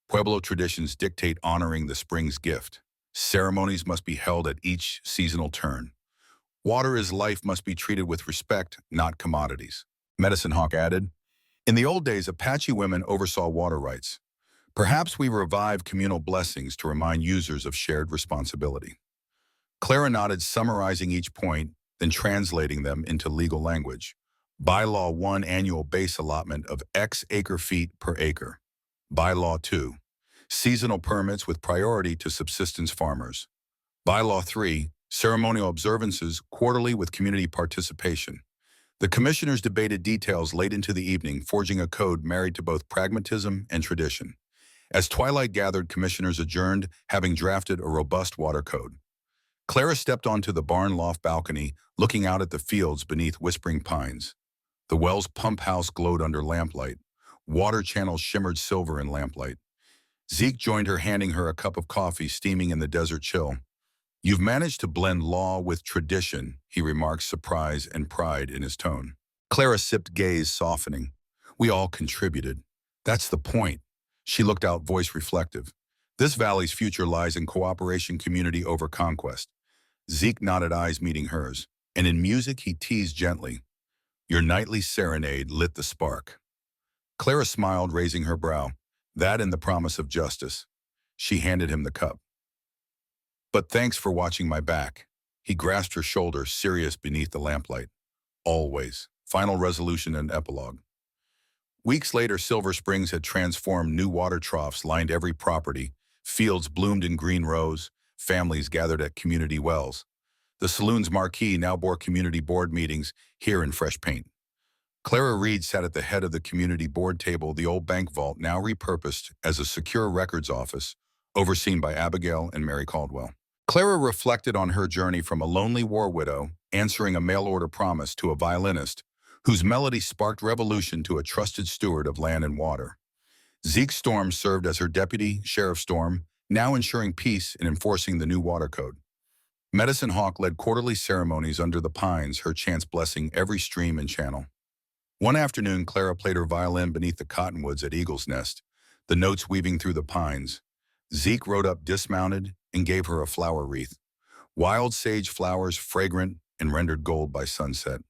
Pueblo traditions dictate honoring the spring's gift. Ceremonies must be held at each seasonal turn. Water is life, must be treated with respect, not commodities. Medicine Hawk added, in the old days, Apache women oversaw water rights. Perhaps we revive communal blessings to remind users of shared responsibility. Clara nodded, summarizing each point, then translating them into legal language. Bylaw 1, annual base allotment of X acre-feet per acre. Bylaw 2, seasonal permits with priority to subsistence farmers. Bylaw 3, ceremonial observances quarterly with community participation. The commissioners debated details late into the evening, forging a code married to both pragmatism and tradition. As twilight gathered, commissioners adjourned, having drafted a robust water code. Clara stepped onto the barn loft balcony, looking out at the fields beneath Whispering Pines. The well's pump house glowed under lamplight. Water channels shimmered silver in lamplight. Zeke joined her, handing her a cup of coffee steaming in the desert chill. You've managed to blend law with tradition, he remarked, surprise and pride in his tone. Clara sipped, gaze softening. We all contributed. That's the point. She looked out, voice reflective. This valley's future lies in cooperation, community over conquest. Zeke nodded, eyes meeting hers. And in music, he teased gently. Your nightly serenade lit the spark. Clara smiled, raising her brow. That and the promise of justice. She handed him the cup. But thanks for watching my back. He grasped her shoulder, serious beneath the lamplight. Always. Final resolution and epilogue. Weeks later, Silver Springs had transformed. New water troughs lined every property. Fields bloomed in green rows. Families gathered at community wells. The saloon's marquee now bore community board meetings, here in fresh paint. Clara Reed sat at the head of the community board table, the old bank vault now repurposed as a secure records office, overseen by Abigail and Mary Caldwell. Clara reflected on her journey from a lonely war widow, answering a mail-order promise, to a violinist whose melody sparked revolution, to a trusted steward of land and water. Zeke Storm served as her deputy, Sheriff Storm, now ensuring peace and enforcing the new water code. Medicine Hawk led quarterly ceremonies under the pines, her chants blessing every stream and channel. One afternoon, Clara played her violin beneath the cottonwoods at Eagle's Nest, the notes weaving through the pines. Zeke rode up dismounted and gave her a flower wreath. Wild sage flowers, fragrant and rendered gold by sunset.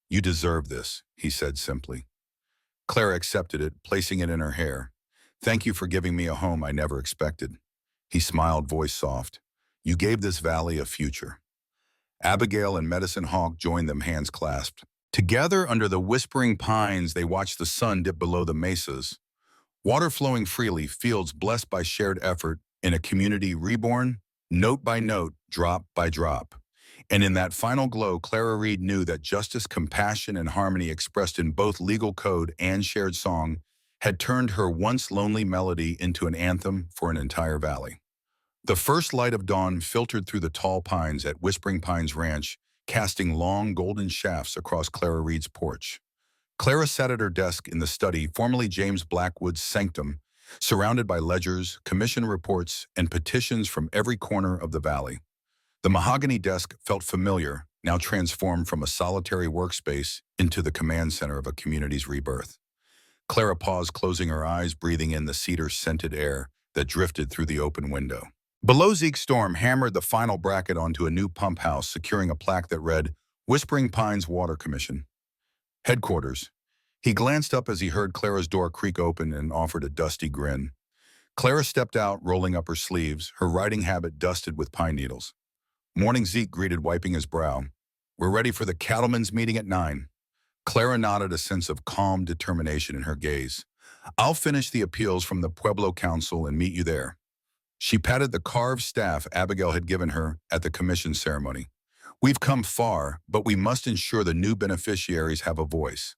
You deserve this, he said simply. Clara accepted it, placing it in her hair. Thank you for giving me a home I never expected. He smiled, voice soft. You gave this valley a future. Abigail and Medicine Hawk joined them, hands clasped. Together under the whispering pines, they watched the sun dip below the mesas. Water flowing freely, fields blessed by shared effort, in a community reborn, note by note, drop by drop. And in that final glow, Clara Reed knew that justice, compassion, and harmony expressed in both legal code and shared song had turned her once lonely melody into an anthem for an entire valley. The first light of dawn filtered through the tall pines at Whispering Pines Ranch, casting long golden shafts across Clara Reed's porch. Clara sat at her desk in the study, formerly James Blackwood's sanctum, surrounded by ledgers, commission reports, and petitions from every corner of the valley. The mahogany desk felt familiar, now transformed from a solitary workspace into the command center of a community's rebirth. Clara paused, closing her eyes, breathing in the cedar-scented air that drifted through the open window. Below, Zeke Storm hammered the final bracket onto a new pump house, securing a plaque that read, Whispering Pines Water Commission. Headquarters. He glanced up as he heard Clara's door creak open and offered a dusty grin. Clara stepped out, rolling up her sleeves, her writing habit dusted with pine needles. Morning, Zeke greeted, wiping his brow. We're ready for the cattlemen's meeting at 9. Clara nodded, a sense of calm determination in her gaze. I'll finish the appeals from the Pueblo Council and meet you there. She patted the carved staff Abigail had given her at the commission ceremony. We've come far, but we must ensure the new beneficiaries have a voice.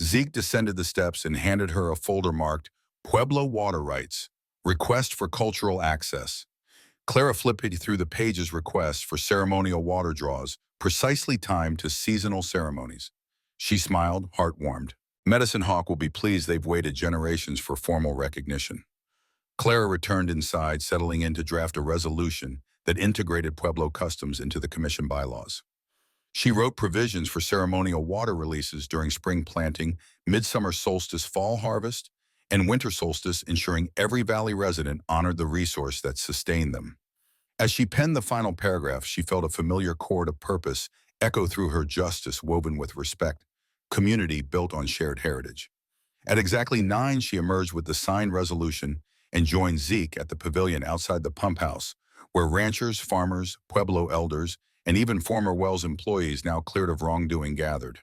Zeke descended the steps and handed her a folder marked Pueblo Water Rights, Request for Cultural Access. Clara flipped through the page's request for ceremonial water draws, precisely timed to seasonal ceremonies. She smiled, heart warmed. Medicine Hawk will be pleased they've waited generations for formal recognition. Clara returned inside, settling in to draft a resolution that integrated Pueblo customs into the commission bylaws. She wrote provisions for ceremonial water releases during spring planting, midsummer solstice fall harvest, and winter solstice, ensuring every valley resident honored the resource that sustained them. As she penned the final paragraph, she felt a familiar chord of purpose echo through her, justice woven with respect, community built on shared heritage. At exactly 9, she emerged with the signed resolution and joined Zeke at the pavilion outside the pump house, where ranchers, farmers, Pueblo elders, and even former Wells employees now cleared of wrongdoing gathered.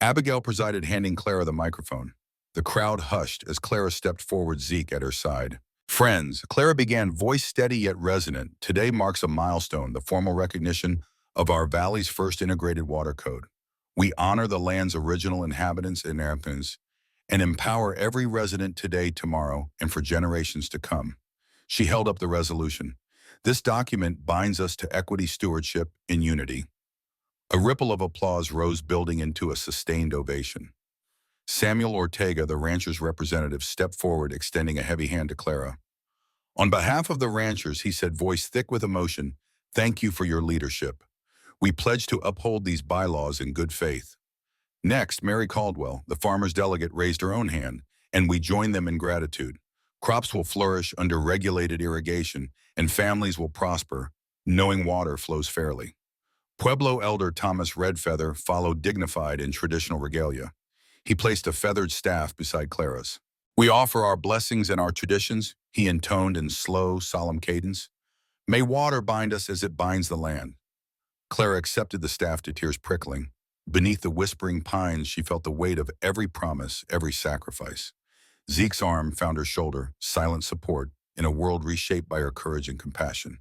Abigail presided, handing Clara the microphone. The crowd hushed as Clara stepped forward, Zeke at her side. Friends, Clara began, voice steady yet resonant, today marks a milestone, the formal recognition of our valley's first integrated water code. We honor the land's original inhabitants and inhabitants and empower every resident today, tomorrow, and for generations to come. She held up the resolution. This document binds us to equity, stewardship, and unity. A ripple of applause rose, building into a sustained ovation. Samuel Ortega, the ranchers' representative, stepped forward, extending a heavy hand to Clara. On behalf of the ranchers, he said, voice thick with emotion, thank you for your leadership. We pledge to uphold these bylaws in good faith. Next, Mary Caldwell, the farmers' delegate, raised her own hand, and we join them in gratitude. Crops will flourish under regulated irrigation, and families will prosper, knowing water flows fairly. Pueblo elder Thomas Redfeather followed, dignified in traditional regalia. He placed a feathered staff beside Clara's. We offer our blessings and our traditions, he intoned in slow, solemn cadence. May water bind us as it binds the land. Clara accepted the staff, to tears prickling. Beneath the whispering pines, she felt the weight of every promise, every sacrifice. Zeke's arm found her shoulder, silent support, in a world reshaped by her courage and compassion.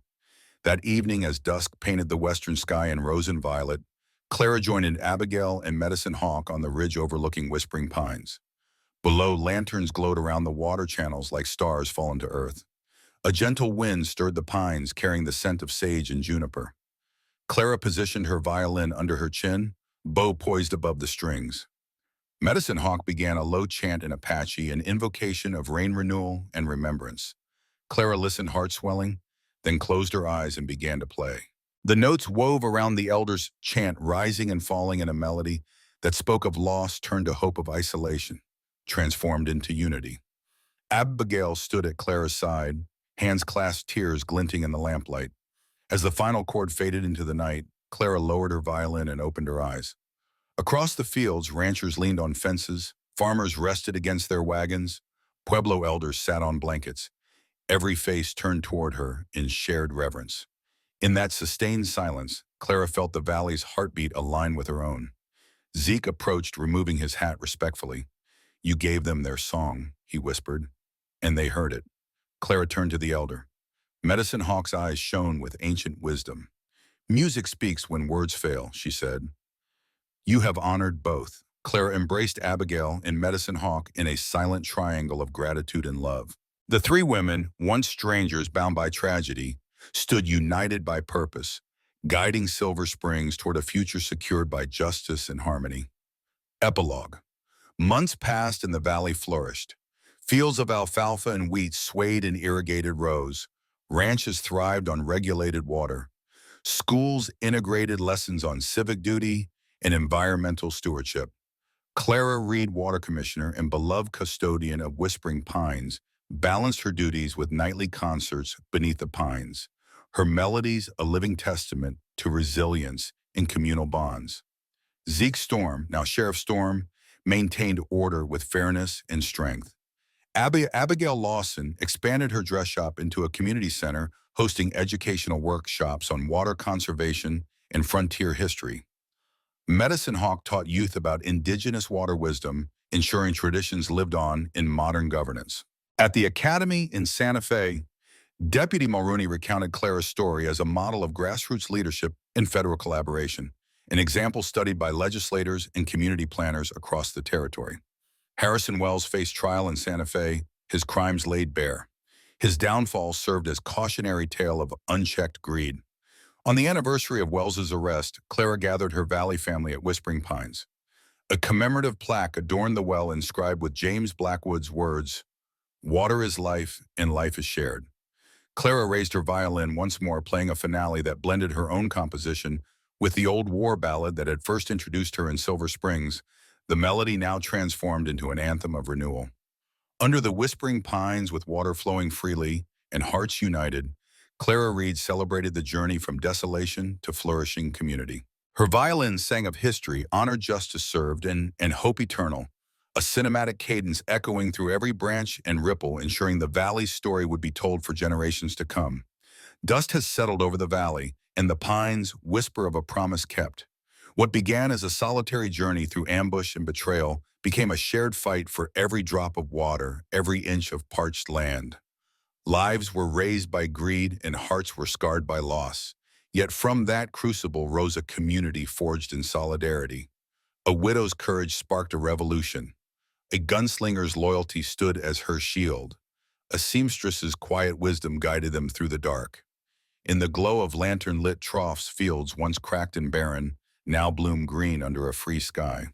That evening, as dusk painted the western sky in rose and violet, Clara joined Abigail and Medicine Hawk on the ridge overlooking Whispering Pines. Below, lanterns glowed around the water channels like stars fallen to earth. A gentle wind stirred the pines, carrying the scent of sage and juniper. Clara positioned her violin under her chin, bow poised above the strings. Medicine Hawk began a low chant in Apache, an invocation of rain renewal and remembrance. Clara listened, heart swelling, then closed her eyes and began to play. The notes wove around the elder's chant, rising and falling in a melody that spoke of loss turned to hope, of isolation, transformed into unity. Abigail stood at Clara's side, hands clasped, tears glinting in the lamplight. As the final chord faded into the night, Clara lowered her violin and opened her eyes. Across the fields, ranchers leaned on fences, farmers rested against their wagons, Pueblo elders sat on blankets, every face turned toward her in shared reverence. In that sustained silence, Clara felt the valley's heartbeat align with her own. Zeke approached, removing his hat respectfully. You gave them their song, he whispered, and they heard it. Clara turned to the elder. Medicine Hawk's eyes shone with ancient wisdom. Music speaks when words fail, she said. You have honored both. Clara embraced Abigail and Medicine Hawk in a silent triangle of gratitude and love. The three women, once strangers bound by tragedy, stood united by purpose, guiding Silver Springs toward a future secured by justice and harmony. Epilogue. Months passed and the valley flourished. Fields of alfalfa and wheat swayed in irrigated rows. Ranches thrived on regulated water. Schools integrated lessons on civic duty and environmental stewardship. Clara Reed, Water Commissioner and beloved custodian of Whispering Pines, balanced her duties with nightly concerts beneath the pines, her melodies a living testament to resilience in communal bonds. Zeke Storm, now Sheriff Storm, maintained order with fairness and strength. Abigail Lawson expanded her dress shop into a community center hosting educational workshops on water conservation and frontier history. Medicine Hawk taught youth about indigenous water wisdom, ensuring traditions lived on in modern governance. At the Academy in Santa Fe, Deputy Mulrooney recounted Clara's story as a model of grassroots leadership and federal collaboration, an example studied by legislators and community planners across the territory. Harrison Wells faced trial in Santa Fe, his crimes laid bare. His downfall served as cautionary tale of unchecked greed. On the anniversary of Wells's arrest, Clara gathered her Valley family at Whispering Pines. A commemorative plaque adorned the well inscribed with James Blackwood's words, "Water is life and life is shared." Clara raised her violin once more, playing a finale that blended her own composition with the old war ballad that had first introduced her in Silver Springs, the melody now transformed into an anthem of renewal. Under the Whispering Pines with water flowing freely and hearts united, Clara Reed celebrated the journey from desolation to flourishing community. Her violin sang of history, honor justice served, and hope eternal, a cinematic cadence echoing through every branch and ripple, ensuring the valley's story would be told for generations to come. Dust has settled over the valley, and the pines whisper of a promise kept. What began as a solitary journey through ambush and betrayal became a shared fight for every drop of water, every inch of parched land. Lives were raised by greed and hearts were scarred by loss. Yet from that crucible rose a community forged in solidarity. A widow's courage sparked a revolution. A gunslinger's loyalty stood as her shield. A seamstress's quiet wisdom guided them through the dark. In the glow of lantern-lit troughs, fields once cracked and barren now bloom green under a free sky.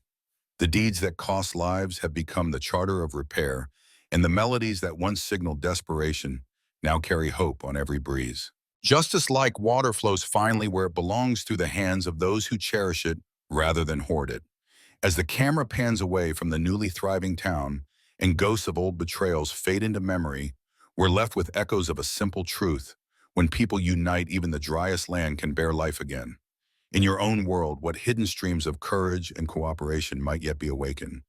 The deeds that cost lives have become the charter of repair, and the melodies that once signaled desperation now carry hope on every breeze. Justice like water flows finely where it belongs through the hands of those who cherish it rather than hoard it. As the camera pans away from the newly thriving town and ghosts of old betrayals fade into memory, we're left with echoes of a simple truth. When people unite, even the driest land can bear life again. In your own world, what hidden streams of courage and cooperation might yet be awakened?